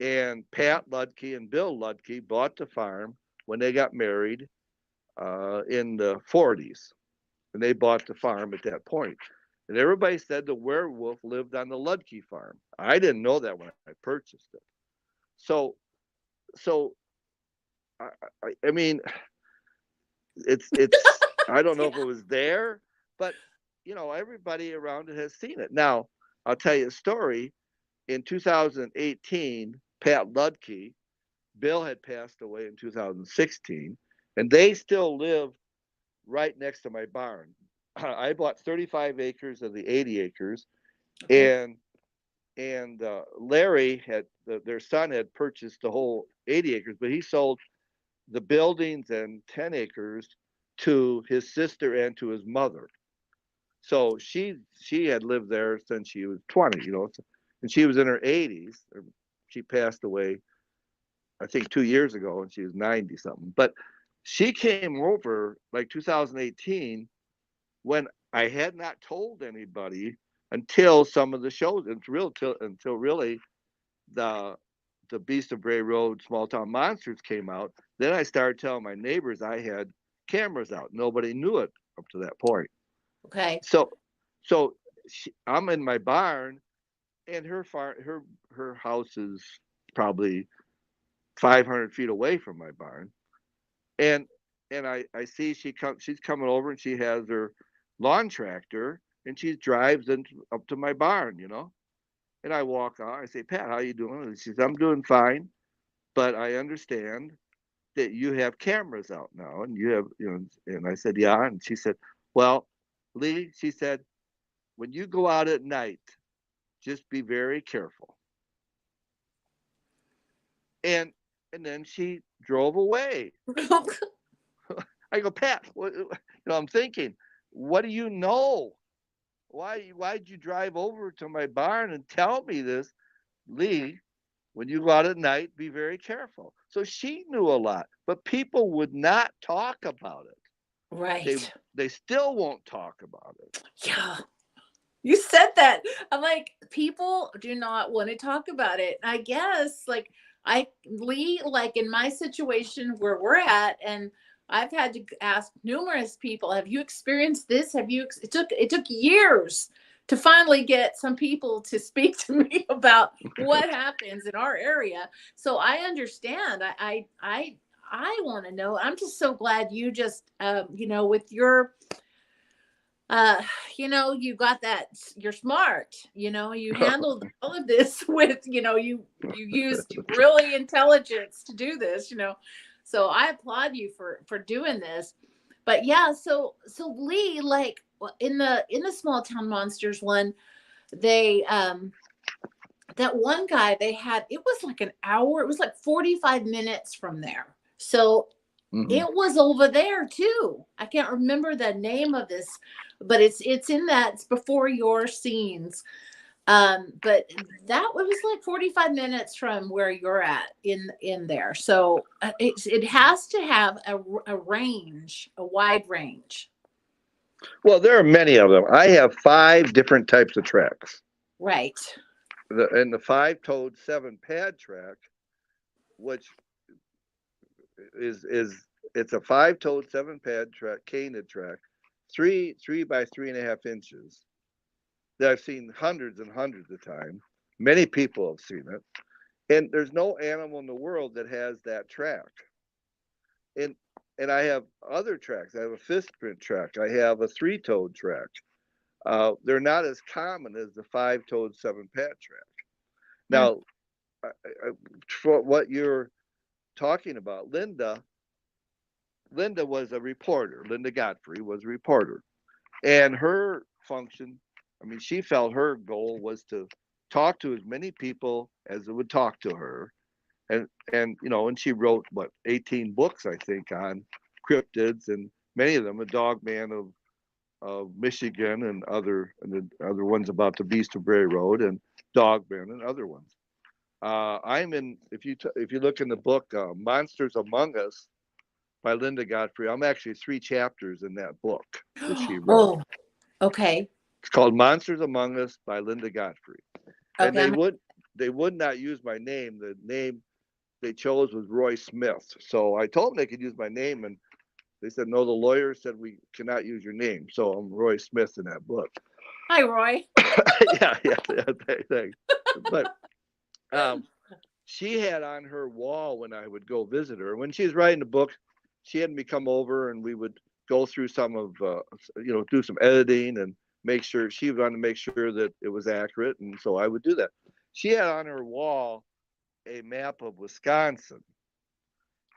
[SPEAKER 1] And Pat Lucke and Bill Lucke bought the farm when they got married in the 40s. And they bought the farm at that point. And everybody said the werewolf lived on the Lucke farm. I didn't know that when I purchased it. So, so I mean, it's I don't know
[SPEAKER 2] Yeah.
[SPEAKER 1] if it was there, but everybody around it has seen it. Now, I'll tell you a story. In 2018, Pat Lucke, Bill had passed away in 2016, and they still live right next to my barn. I bought 35 acres of the 80 acres,
[SPEAKER 2] Okay.
[SPEAKER 1] and Larry had their son had purchased the whole 80 acres, but he sold the buildings and 10 acres to his sister and to his mother. So she had lived there since she was 20, and she was in her 80s. She passed away, I think, 2 years ago, and she was 90 something. But she came over like 2018 when I had not told anybody until some of the shows, until really the Beast of Bray Road Small Town Monsters came out. Then I started telling my neighbors I had cameras out. Nobody knew it up to that point.
[SPEAKER 2] Okay.
[SPEAKER 1] So so I'm in my barn, and her house is probably 500 feet away from my barn, and I see she's coming over, and she has her lawn tractor, and she drives up to my barn, and I walk out. I say, Pat, how you doing? And she says, I'm doing fine, but I understand that you have cameras out now, and you have, and I said, yeah. And she said, well, Lee, she said, when you go out at night, just be very careful. And then she drove away. I go, Pat, I'm thinking, what do you know? Why'd you drive over to my barn and tell me this, Lee? When you go out at night, be very careful. So she knew a lot, but people would not talk about it. They
[SPEAKER 2] Right.
[SPEAKER 1] they still won't talk about it.
[SPEAKER 2] Yeah. You said that. I'm like, people do not want to talk about it. I guess, like, Lee, like in my situation where we're at, and I've had to ask numerous people, have you experienced this? It took years to finally get some people to speak to me about what happens in our area. So I understand. I want to know. I'm just so glad you just, with your uh you got that, you're smart, you handled all of this with, you used really intelligence to do this, so I applaud you for doing this. But yeah, so Lee, like, in the small town monsters one, they that one guy, they had, it was like an hour, it was like 45 minutes from there, so
[SPEAKER 1] Hmm.
[SPEAKER 2] it was over there too. I can't remember the name of this, but it's in that, it's before your scenes. But that was like 45 minutes from where you're at in there. So it has to have a range, a wide range.
[SPEAKER 1] Well, there are many of them. I have 5 different types of tracks.
[SPEAKER 2] Right.
[SPEAKER 1] And the 5-toed 7-pad track, which is it's a 5-toed 7-pad track, canid track, three by 3.5 inches, that I've seen hundreds and hundreds of times. Many people have seen it, and there's no animal in the world that has that track. and I have other tracks. I have a fifth print track. I have a three-toed track. They're not as common as the five-toed seven-pad track.
[SPEAKER 2] Mm.
[SPEAKER 1] Now, for what you're talking about, Linda was a reporter. Linda Godfrey was a reporter, and her function, I mean, she felt her goal was to talk to as many people as would talk to her, and and she wrote what 18 books I think on cryptids, and many of them a Dog Man of Michigan, and the other ones about the Beast of Bray Road and Dogman and other ones. I'm in if you look in the book Monsters Among Us by Linda Godfrey. I'm actually 3 chapters in that book that she wrote.
[SPEAKER 2] Oh, okay.
[SPEAKER 1] It's called Monsters Among Us by Linda Godfrey. And
[SPEAKER 2] Okay.
[SPEAKER 1] they would not use my name. The name they chose was Roy Smith. So I told them they could use my name, and they said no. The lawyer said we cannot use your name. So I'm Roy Smith in that book.
[SPEAKER 2] Hi, Roy.
[SPEAKER 1] Yeah. Thanks. But she had on her wall when I would go visit her. When she was writing the book, she had me come over and we would go through some of, do some editing and make sure she wanted to make sure that it was accurate. And so I would do that. She had on her wall a map of Wisconsin,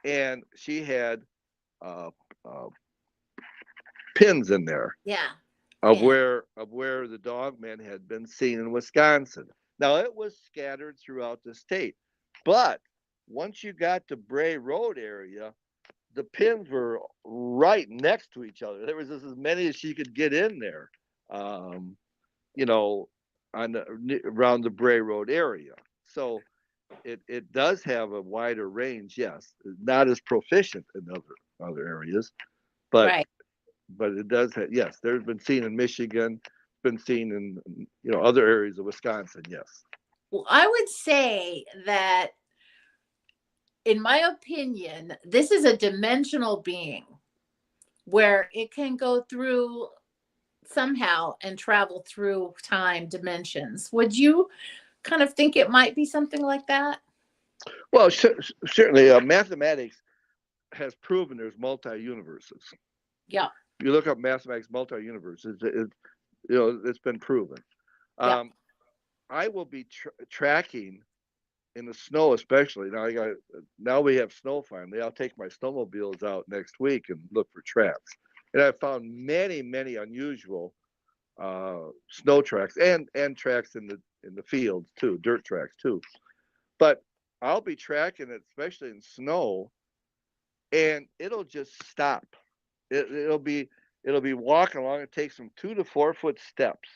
[SPEAKER 1] and she had uh, uh, pins in there
[SPEAKER 2] Yeah.
[SPEAKER 1] of
[SPEAKER 2] Yeah.
[SPEAKER 1] where the Dogman had been seen in Wisconsin. Now it was scattered throughout the state, but once you got to Bray Road area, the pins were right next to each other. There was just as many as she could get in there, um, you know, around the Bray Road area. So it does have a wider range, yes, not as proficient in other areas, but
[SPEAKER 2] Right.
[SPEAKER 1] it does have, yes, there's been seen in Michigan, been seen in other areas of Wisconsin, yes.
[SPEAKER 2] Well, I would say that, in my opinion, this is a dimensional being where it can go through somehow and travel through time dimensions. Would you kind of think it might be something like that?
[SPEAKER 1] Well, certainly, mathematics has proven there's multi-universes.
[SPEAKER 2] Yeah.
[SPEAKER 1] You look up mathematics multi-universes, it's been proven.
[SPEAKER 2] Yeah.
[SPEAKER 1] Um, I will be tracking in the snow, especially now we have snow finally. I'll take my snowmobiles out next week and look for tracks, and I've found many unusual snow tracks and tracks in the fields too, dirt tracks too. But I'll be tracking it, especially in snow, and it'll just stop. It'll be walking along. It takes them 2 to 4 foot steps,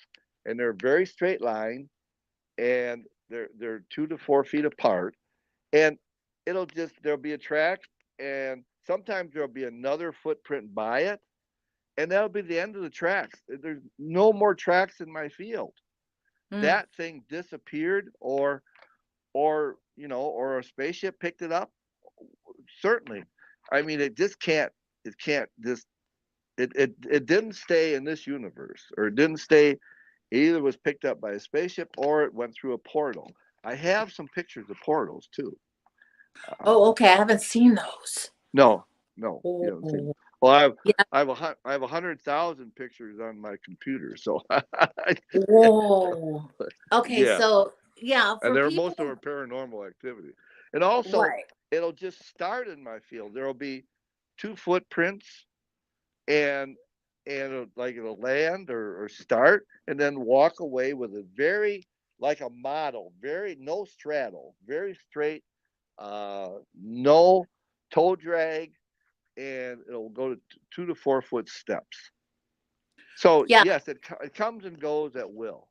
[SPEAKER 1] and they're very straight line, and they're 2 to 4 feet apart, and there'll be a track, and sometimes there'll be another footprint by it, and that'll be the end of the tracks. There's no more tracks in my field.
[SPEAKER 2] Mm.
[SPEAKER 1] That thing disappeared, or a spaceship picked it up. Certainly, I mean, it can't just it didn't stay in this universe, or it didn't stay. It either was picked up by a spaceship or it went through a portal. I have some pictures of portals too.
[SPEAKER 2] Oh, okay. I haven't seen those.
[SPEAKER 1] No, no, you haven't seen.
[SPEAKER 2] Oh,
[SPEAKER 1] Well,
[SPEAKER 2] yeah.
[SPEAKER 1] I have 100,000 pictures on my computer, so
[SPEAKER 2] Whoa. Okay.
[SPEAKER 1] yeah,
[SPEAKER 2] So, yeah,
[SPEAKER 1] and
[SPEAKER 2] for
[SPEAKER 1] most of
[SPEAKER 2] people,
[SPEAKER 1] them are paranormal activity, and also
[SPEAKER 2] right.
[SPEAKER 1] it'll just start in my field. There'll be 2 footprints, and it'll land or start, and then walk away with a very like a model, very no straddle, very straight, no toe drag, and it'll go to 2 to 4 foot steps. So
[SPEAKER 2] Yeah.
[SPEAKER 1] yes, it comes and goes at will.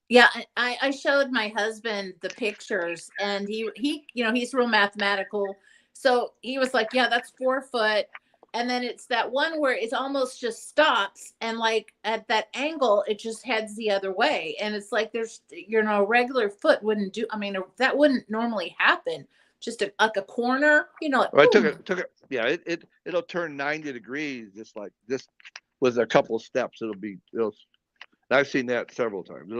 [SPEAKER 2] Yeah. I showed my husband the pictures, and he's real mathematical. So he was like, yeah, that's 4 foot. And then it's that one where it almost just stops, and like at that angle, it just heads the other way. And it's like a regular foot wouldn't do. I mean, that wouldn't normally happen. Just like a corner, like
[SPEAKER 1] Well, I
[SPEAKER 2] boom.
[SPEAKER 1] took it. Yeah, it'll turn 90 degrees just like this with a couple steps. I've seen that several times.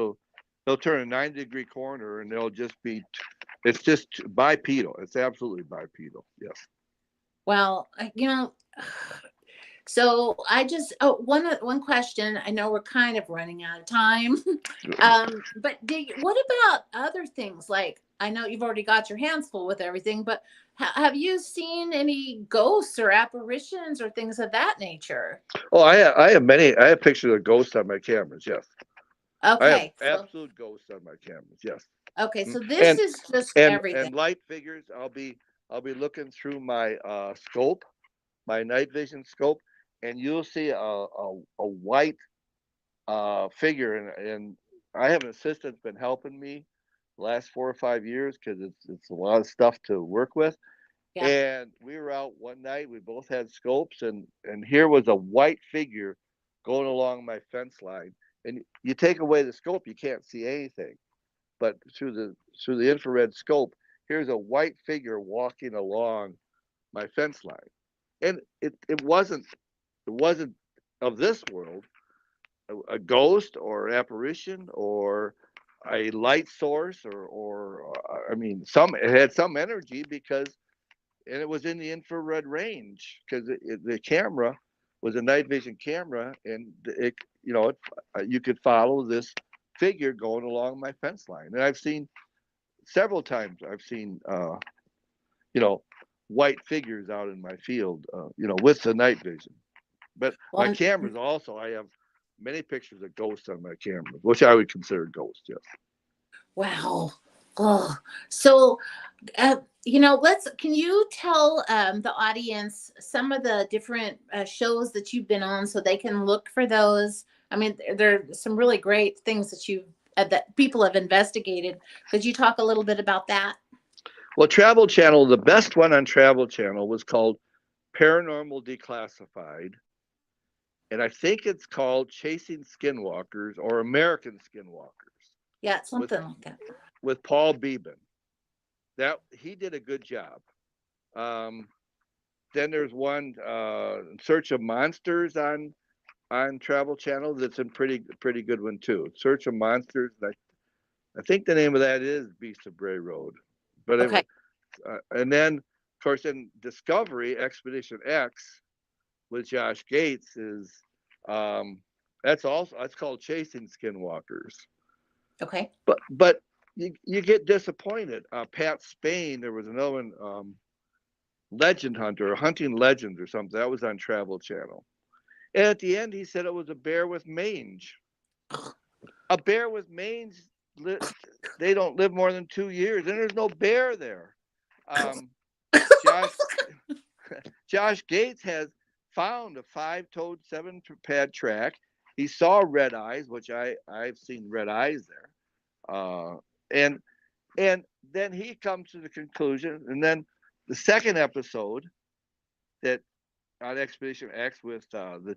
[SPEAKER 1] They'll turn a 90-degree corner, and it's just bipedal. It's absolutely bipedal. Yes.
[SPEAKER 2] Well, so I just one question. I know we're kind of running out of time. But what about other things? Like I know you've already got your hands full with everything, but have you seen any ghosts or apparitions or things of that nature?
[SPEAKER 1] Oh, I have many. I have pictures of ghosts on my cameras. Yes, I have
[SPEAKER 2] Okay, so
[SPEAKER 1] absolute ghosts on my cameras. Yes.
[SPEAKER 2] okay,
[SPEAKER 1] Mm.
[SPEAKER 2] so this
[SPEAKER 1] and
[SPEAKER 2] is just everything.
[SPEAKER 1] and light figures. I'll be looking through my scope, my night vision scope, and you'll see a white figure. And I have an assistant that's been helping me the last 4 or 5 years because it's a lot of stuff to work with.
[SPEAKER 2] Yeah.
[SPEAKER 1] And we were out one night. We both had scopes, and here was a white figure going along my fence line. And you take away the scope, you can't see anything. But through the infrared scope, here's a white figure walking along my fence line. And it wasn't of this world, a ghost or apparition or a light source or I mean, some it had some energy because and it was in the infrared range because the camera was a night vision camera, and you could follow this figure going along my fence line. And I've seen several times. I've seen you know white figures out in my field, with the night vision. But my
[SPEAKER 2] Well,
[SPEAKER 1] cameras also, I have many pictures of ghosts on my cameras, which I would consider ghosts. Yes.
[SPEAKER 2] wow. Oh, so let's can you tell the audience some of the different shows that you've been on so they can look for those? I mean, there are some really great things that people have investigated. Could you talk a little bit about that?
[SPEAKER 1] Well, Travel Channel, the best one on Travel Channel was called Paranormal Declassified, and I think it's called Chasing Skinwalkers or American Skinwalkers
[SPEAKER 2] Yeah,
[SPEAKER 1] with
[SPEAKER 2] something like that.
[SPEAKER 1] with Paul Beeben. That he did a good job. Um, then there's one Search of Monsters on Travel Channel that's a pretty good one too. Search of Monsters. I think the name of that is Beast of Bray Road. But
[SPEAKER 2] Okay.
[SPEAKER 1] anyway, and then of course in Discovery Expedition X with Josh Gates is um, that's called Chasing Skinwalkers.
[SPEAKER 2] Okay.
[SPEAKER 1] But you get disappointed. Pat Spain, there was another one, Legend Hunter, or Hunting Legends or something. That was on Travel Channel. And at the end, he said it was a bear with mange. A bear with mange, they don't live more than 2 years, and there's no bear there. Um, Josh Josh Gates has found a five-toed, seven-pad track. He saw red eyes, which I've seen red eyes there. Uh, and and then he comes to the conclusion, and then the second episode that on Expedition X with the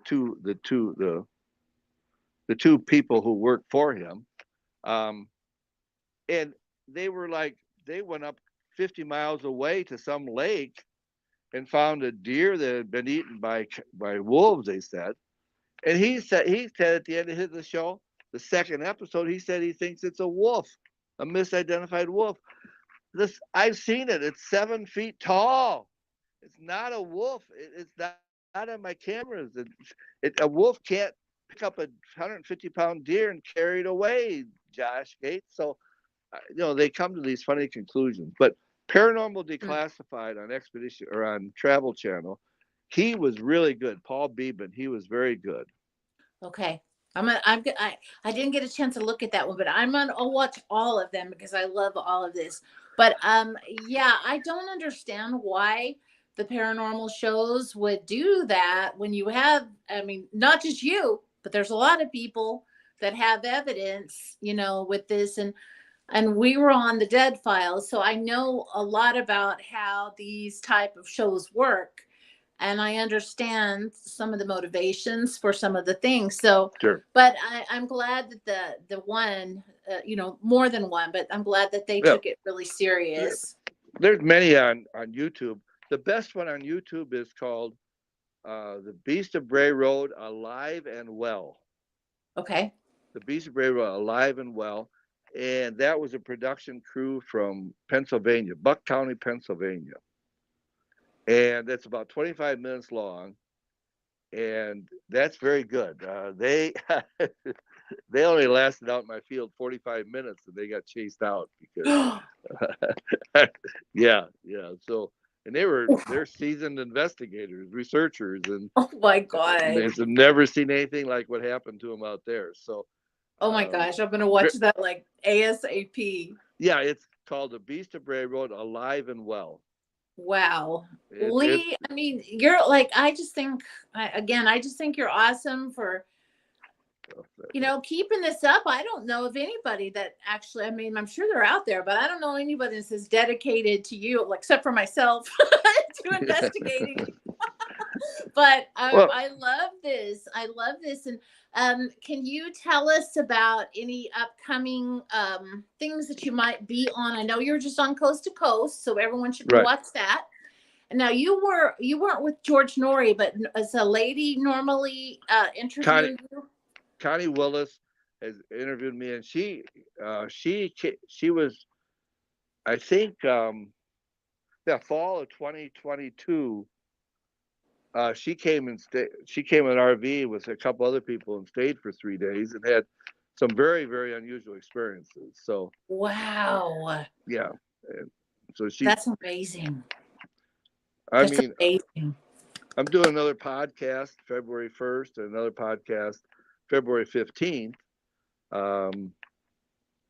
[SPEAKER 1] two people who work for him, um, and they were like they went up 50 miles away to some lake and found a deer that had been eaten by wolves. They said, and he said at the end of the show, the second episode, he said he thinks it's a wolf, a misidentified wolf. This I've seen it. It's 7 feet tall. It's not a wolf. It's not on my cameras. A wolf can't pick up a 150-pound deer and carry it away, Josh Gates. So, they come to these funny conclusions. But Paranormal
[SPEAKER 2] Mm,
[SPEAKER 1] Declassified on Expedition or on Travel Channel, he was really good. Paul Beeben, he was very good.
[SPEAKER 2] okay. I didn't get a chance to look at that one, but I'll watch all of them because I love all of this. But yeah, I don't understand why the paranormal shows would do that when you have, I mean, not just you, but there's a lot of people that have evidence, with this, and we were on the Dead Files, so I know a lot about how these type of shows work, and I understand some of the motivations for some of the things. So,
[SPEAKER 1] Sure.
[SPEAKER 2] but I'm glad that the one, more than one, but I'm glad that they
[SPEAKER 1] Yeah.
[SPEAKER 2] took it really serious.
[SPEAKER 1] There's many on YouTube. The best one on YouTube is called The Beast of Bray Road Alive and Well.
[SPEAKER 2] Okay.
[SPEAKER 1] The Beast of Bray Road Alive and Well. And that was a production crew from Pennsylvania, Buck County, Pennsylvania. and it's about 25 minutes long, and that's very good. They they only lasted out in my field 45 minutes, and they got chased out because yeah. So, and they're seasoned investigators, researchers, and
[SPEAKER 2] Oh my God.
[SPEAKER 1] they've never seen anything like what happened to them out there. So,
[SPEAKER 2] Oh my
[SPEAKER 1] um,
[SPEAKER 2] gosh. I'm gonna watch that like ASAP.
[SPEAKER 1] yeah, it's called The Beast of Bray Road, Alive and Well.
[SPEAKER 2] Wow.
[SPEAKER 1] It's
[SPEAKER 2] Lee, I mean, you're like, I just think, again, I just think you're awesome for, keeping this up. I don't know of anybody that actually, I mean, I'm sure they're out there, but I don't know anybody that's as dedicated to you, like, except for myself, to investigating. But
[SPEAKER 1] well,
[SPEAKER 2] I love this. I love this. And can you tell us about any upcoming things that you might be on? I know you're just on Coast to Coast, so everyone should go
[SPEAKER 1] right.
[SPEAKER 2] watch that. And now you weren't with George Norrie, but as a lady normally
[SPEAKER 1] Connie
[SPEAKER 2] interviewing you.
[SPEAKER 1] Connie Willis has interviewed me, and she was, I think, that fall of 2022. She came and stayed. She came in an RV with a couple other people and stayed for 3 days and had some very, very unusual experiences. So
[SPEAKER 2] Wow,
[SPEAKER 1] yeah, and so
[SPEAKER 2] that's amazing.
[SPEAKER 1] I
[SPEAKER 2] That's
[SPEAKER 1] mean,
[SPEAKER 2] amazing.
[SPEAKER 1] I'm doing another podcast February 1st and another podcast February 15th. Um,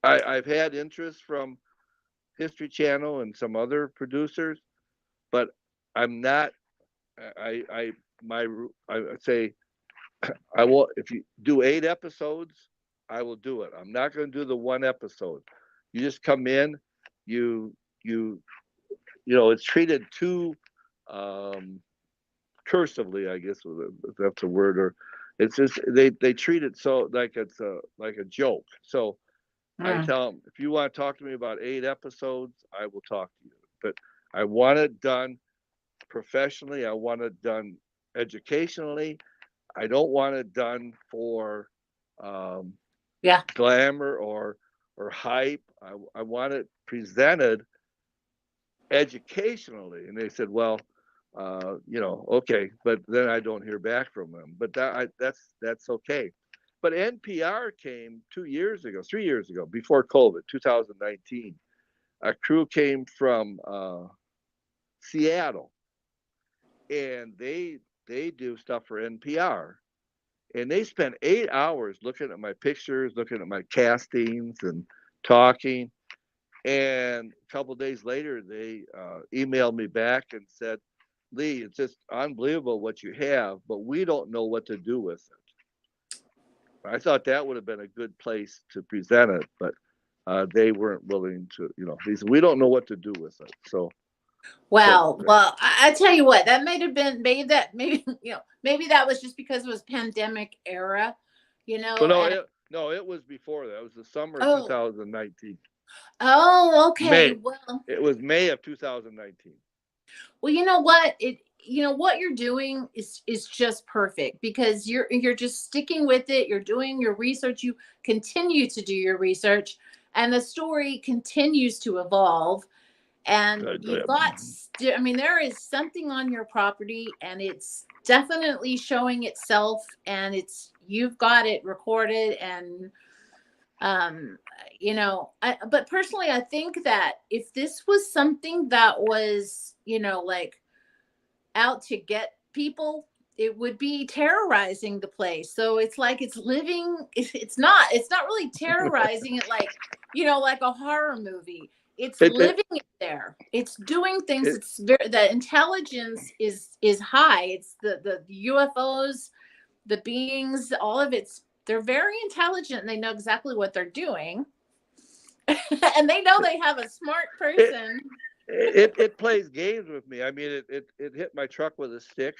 [SPEAKER 1] I've had interest from History Channel and some other producers, but I'm not. I my I say I will, if you do 8 episodes, I will do it. I'm not going to do the one episode. You just come in, you you it's treated too um, cursively, I guess if that's a word, or it's just they treat it so like it's a joke. So I
[SPEAKER 2] Mm.
[SPEAKER 1] tell them, if you want to talk to me about 8 episodes, I will talk to you. But I want it done professionally. I want it done educationally. I don't want it done for um,
[SPEAKER 2] Yeah.
[SPEAKER 1] glamour or hype. I want it presented educationally. And they said, well, okay, but then I don't hear back from them. But that's okay. But NPR came 2 years ago, 3 years ago, before COVID, 2019. A crew came from Seattle, and they do stuff for NPR, and they spent 8 hours looking at my pictures, looking at my castings, and talking. And a couple of days later, they emailed me back and said, "Lee, it's just unbelievable what you have, but we don't know what to do with it." I thought that would have been a good place to present it, but they weren't willing to. They said, "We don't know what to do with it." But
[SPEAKER 2] Wow. Well, I tell you what, that may have been maybe maybe that was just because it was pandemic era,
[SPEAKER 1] well, no,
[SPEAKER 2] and
[SPEAKER 1] no, it was before that. It was the summer of
[SPEAKER 2] oh,
[SPEAKER 1] 2019.
[SPEAKER 2] okay.
[SPEAKER 1] May.
[SPEAKER 2] Well,
[SPEAKER 1] It was May of 2019.
[SPEAKER 2] well, you know what? What you're doing is just perfect because you're just sticking with it. You're doing your research. You continue to do your research, and the story continues to evolve. And you've got, I mean, there is something on your property, and it's definitely showing itself, and you've got it recorded, and um but personally I think that if this was something that was like out to get people, it would be terrorizing the place. So it's like it's living, it's not really terrorizing it like, like a horror movie. It's
[SPEAKER 1] It, it,
[SPEAKER 2] living it there. It's doing things.
[SPEAKER 1] it,
[SPEAKER 2] It's very, the intelligence is high. It's the UFOs, the beings, all of it's, they're very intelligent and they know exactly what they're doing. And they know they have a smart
[SPEAKER 1] it,
[SPEAKER 2] person.
[SPEAKER 1] it plays games with me. I mean, it hit my truck with a stick.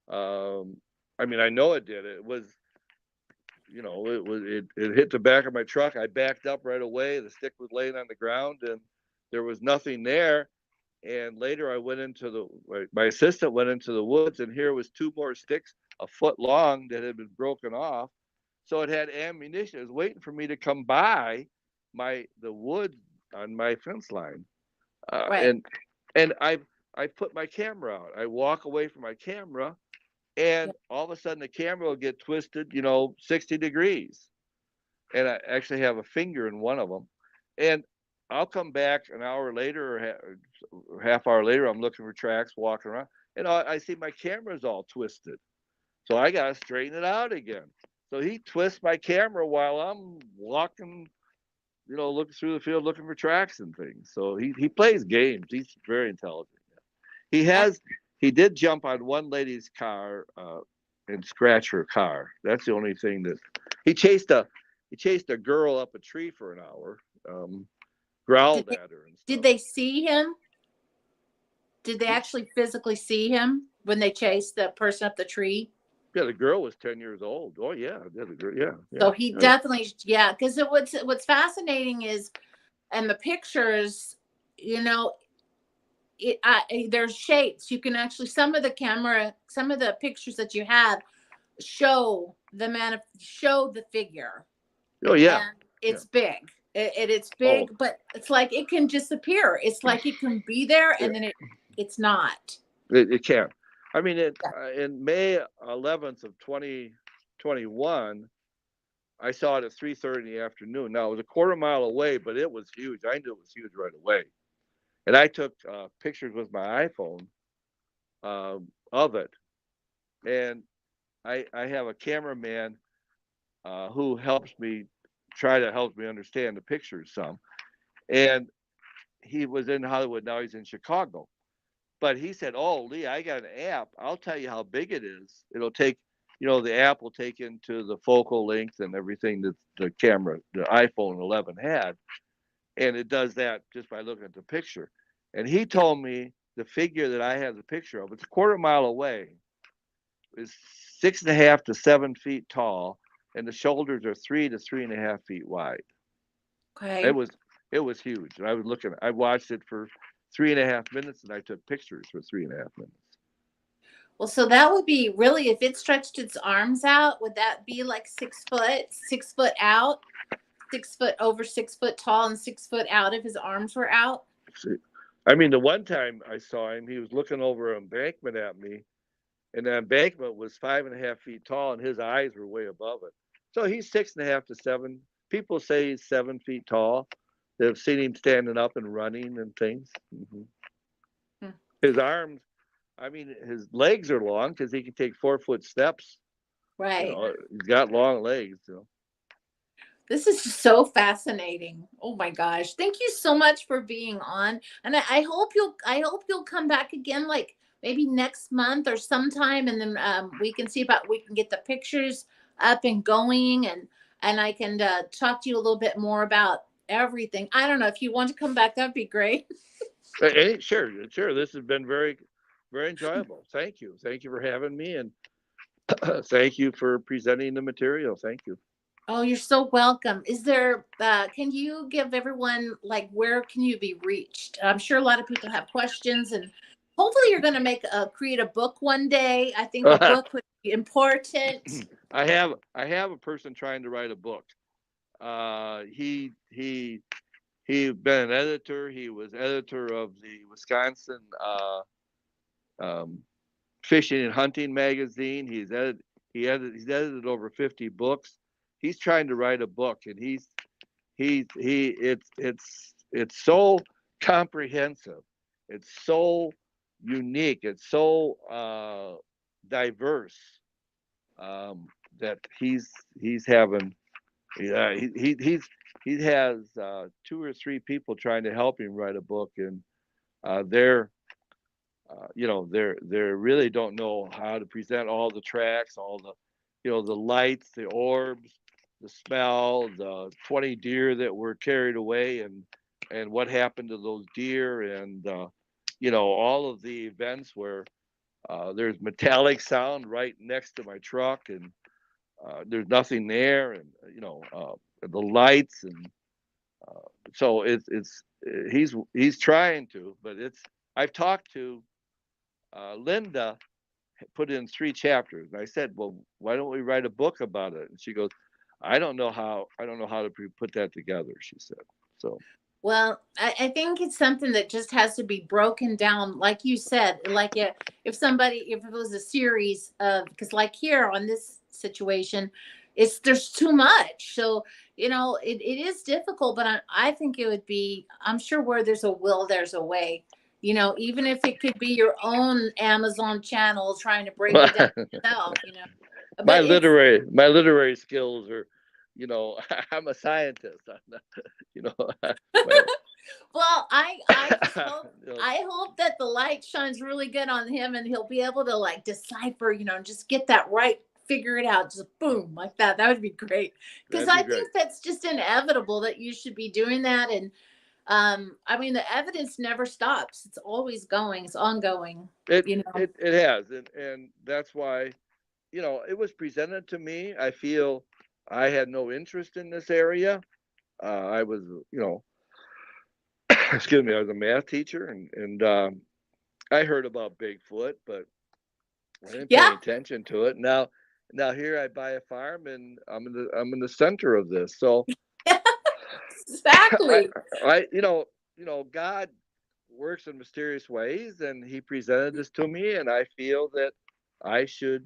[SPEAKER 1] Um, I mean, I know it did. It hit the back of my truck. I backed up right away. The stick was laying on the ground, and there was nothing there. And later, I went into my assistant went into the woods, and here was two more sticks, a foot long, that had been broken off. So it had ammunition. It was waiting for me to come by the wood on my fence line.
[SPEAKER 2] Right.
[SPEAKER 1] And I put my camera out. I walk away from my camera, and all of a sudden the camera will get twisted, 60 degrees. And I actually have a finger in one of them. And I'll come back an hour later or half hour later. I'm looking for tracks, walking around, and I see my camera's all twisted. So I got to straighten it out again. So he twists my camera while I'm walking, looking through the field looking for tracks and things. So he plays games. He's very intelligent. He has he did jump on one lady's car and scratch her car. That's the only thing that he chased a girl up a tree for an hour, growled at her and stuff.
[SPEAKER 2] Did they see him? Did they actually physically see him when they chased the person up the tree?
[SPEAKER 1] Yeah, the girl was 10 years old. Oh yeah, yeah.
[SPEAKER 2] So he definitely, because what's fascinating is, and the pictures, there's shapes. You can actually, some of the pictures that you have show the figure.
[SPEAKER 1] Oh yeah,
[SPEAKER 2] and it's big. It's big, but it's like it can disappear. It's like it can be there and then it's not.
[SPEAKER 1] It can't. I mean, in May 11th of 2021, I saw it at 3:30 in the afternoon. Now it was a quarter mile away, but it was huge. I knew it was huge right away, and I took pictures with my iPhone of it. And I have a cameraman who helps me understand the pictures some. And he was in Hollywood. Now he's in Chicago. But he said, "Oh, Lee, I got an app. I'll tell you how big it is. It'll take, the app will take into the focal length and everything that the iPhone 11 had. And it does that just by looking at the picture." And he told me the figure that I have the picture of, it's a quarter mile away, is 6.5 to 7 feet tall, and the shoulders are 3 to 3.5 feet wide.
[SPEAKER 2] Okay.
[SPEAKER 1] It was huge. And I watched it for 3.5 minutes, and I took pictures for 3.5 minutes.
[SPEAKER 2] Well, so that would be really, if it stretched its arms out, would that be like 6 foot, 6 foot out, 6 foot over 6 foot tall, and 6 foot out if his arms were out?
[SPEAKER 1] I mean, the one time I saw him, he was looking over an embankment at me, and the embankment was 5.5 feet tall, and his eyes were way above it. So he's 6.5 to 7. People say he's 7 feet tall. They've seen him standing up and running and things. Mm-hmm. His arms, I mean, his legs are long because he can take 4-foot steps.
[SPEAKER 2] Right.
[SPEAKER 1] He's got long legs.
[SPEAKER 2] This is so fascinating. Oh my gosh! Thank you so much for being on, and I hope you'll come back again, like maybe next month or sometime, and then we can get the pictures up and going, and I can talk to you a little bit more about everything. I don't know if you want to come back, that'd be great.
[SPEAKER 1] Hey, sure. This has been very, very enjoyable. Thank you for having me, and thank you for presenting the material. Thank you.
[SPEAKER 2] Oh, you're so welcome. Is there, can you give everyone, like, where can you be reached? I'm sure a lot of people have questions, and hopefully you're going to create a book one day. I think a book would be important.
[SPEAKER 1] I have a person trying to write a book. He been an editor. He was editor of the Wisconsin Fishing and Hunting magazine. He's edited over 50 books. He's trying to write a book, and it's so comprehensive. It's so unique. It's so diverse that he's having. He has 2 or 3 people trying to help him write a book, and they're really don't know how to present all the tracks, all the the lights, the orbs, the smell, the 20 deer that were carried away, and what happened to those deer, and all of the events where there's metallic sound right next to my truck, and there's nothing there, and the lights, and so he's trying to, but I've talked to Linda, put in 3 chapters, and I said, well, why don't we write a book about it? And she goes, I don't know how to put that together, she said. So
[SPEAKER 2] Well, I think it's something that just has to be broken down, like you said. Like if somebody, if it was a series of, because like here on this situation, it's there's too much. So it is difficult, but I think it would be. I'm sure where there's a will, there's a way. Even if it could be your own Amazon channel trying to break it down yourself.
[SPEAKER 1] my
[SPEAKER 2] But it's
[SPEAKER 1] literary skills are, I'm a scientist. I'm not, you know, my,
[SPEAKER 2] well, I just hope
[SPEAKER 1] you know,
[SPEAKER 2] I hope that the light shines really good on him and he'll be able to like decipher, and just get that right, figure it out, just boom, like that. That would be great. Because
[SPEAKER 1] that'd be
[SPEAKER 2] I
[SPEAKER 1] great.
[SPEAKER 2] think that's just inevitable that you should be doing that. And I mean the evidence never stops. It's always going, it's ongoing,
[SPEAKER 1] It
[SPEAKER 2] you know.
[SPEAKER 1] it has, and that's why, it was presented to me. I feel I had no interest in this area. I was, excuse me, I was a math teacher, and I heard about Bigfoot, but I didn't pay
[SPEAKER 2] Yeah,
[SPEAKER 1] any attention to it. Now here I buy a farm, and I'm in the center of this. So I
[SPEAKER 2] exactly.
[SPEAKER 1] God works in mysterious ways, and He presented this to me, and I feel that I should,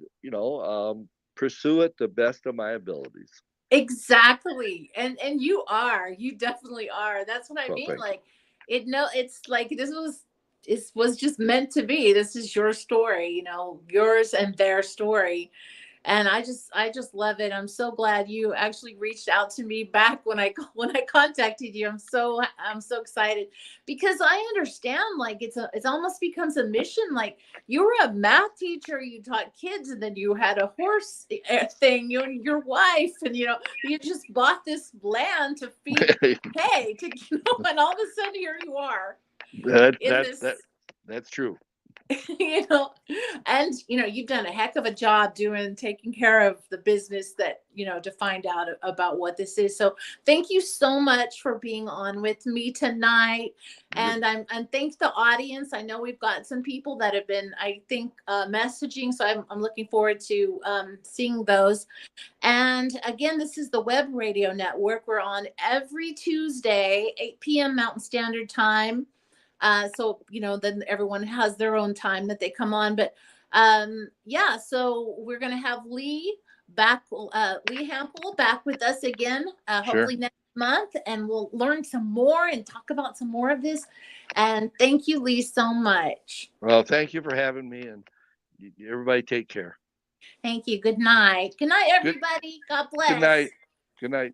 [SPEAKER 1] pursue it the best of my abilities.
[SPEAKER 2] Exactly. And you definitely are. That's what I
[SPEAKER 1] So
[SPEAKER 2] mean.
[SPEAKER 1] thank you.
[SPEAKER 2] Like it's like this was just meant to be. This is your story, yours and their story. And I just love it. I'm so glad you actually reached out to me back when I contacted you. I'm so excited because I understand, like it's almost becomes a mission. Like you were a math teacher, you taught kids, and then you had a horse thing, you and your wife, and you just bought this land to feed hay to and all of a sudden here you are
[SPEAKER 1] that
[SPEAKER 2] in
[SPEAKER 1] that
[SPEAKER 2] this.
[SPEAKER 1] that that's true.
[SPEAKER 2] you know and you've done a heck of a job taking care of the business that to find out about what this is. So thank you so much for being on with me tonight.
[SPEAKER 1] You're,
[SPEAKER 2] And thanks the audience. I know we've got some people that have been, I think, messaging, so I'm looking forward to seeing those. And again, this is the Web Radio Network. We're on every Tuesday 8 p.m. Mountain Standard Time. So then everyone has their own time that they come on. But yeah, so we're gonna have Lee Hampel back with us again,
[SPEAKER 1] sure.
[SPEAKER 2] hopefully next month, and we'll learn some more and talk about some more of this. And thank you, Lee, so much.
[SPEAKER 1] Well, thank you for having me, and everybody take care.
[SPEAKER 2] Thank you. Good night. Good night,
[SPEAKER 1] Good
[SPEAKER 2] everybody. God
[SPEAKER 1] good night.
[SPEAKER 2] bless.
[SPEAKER 1] Good night.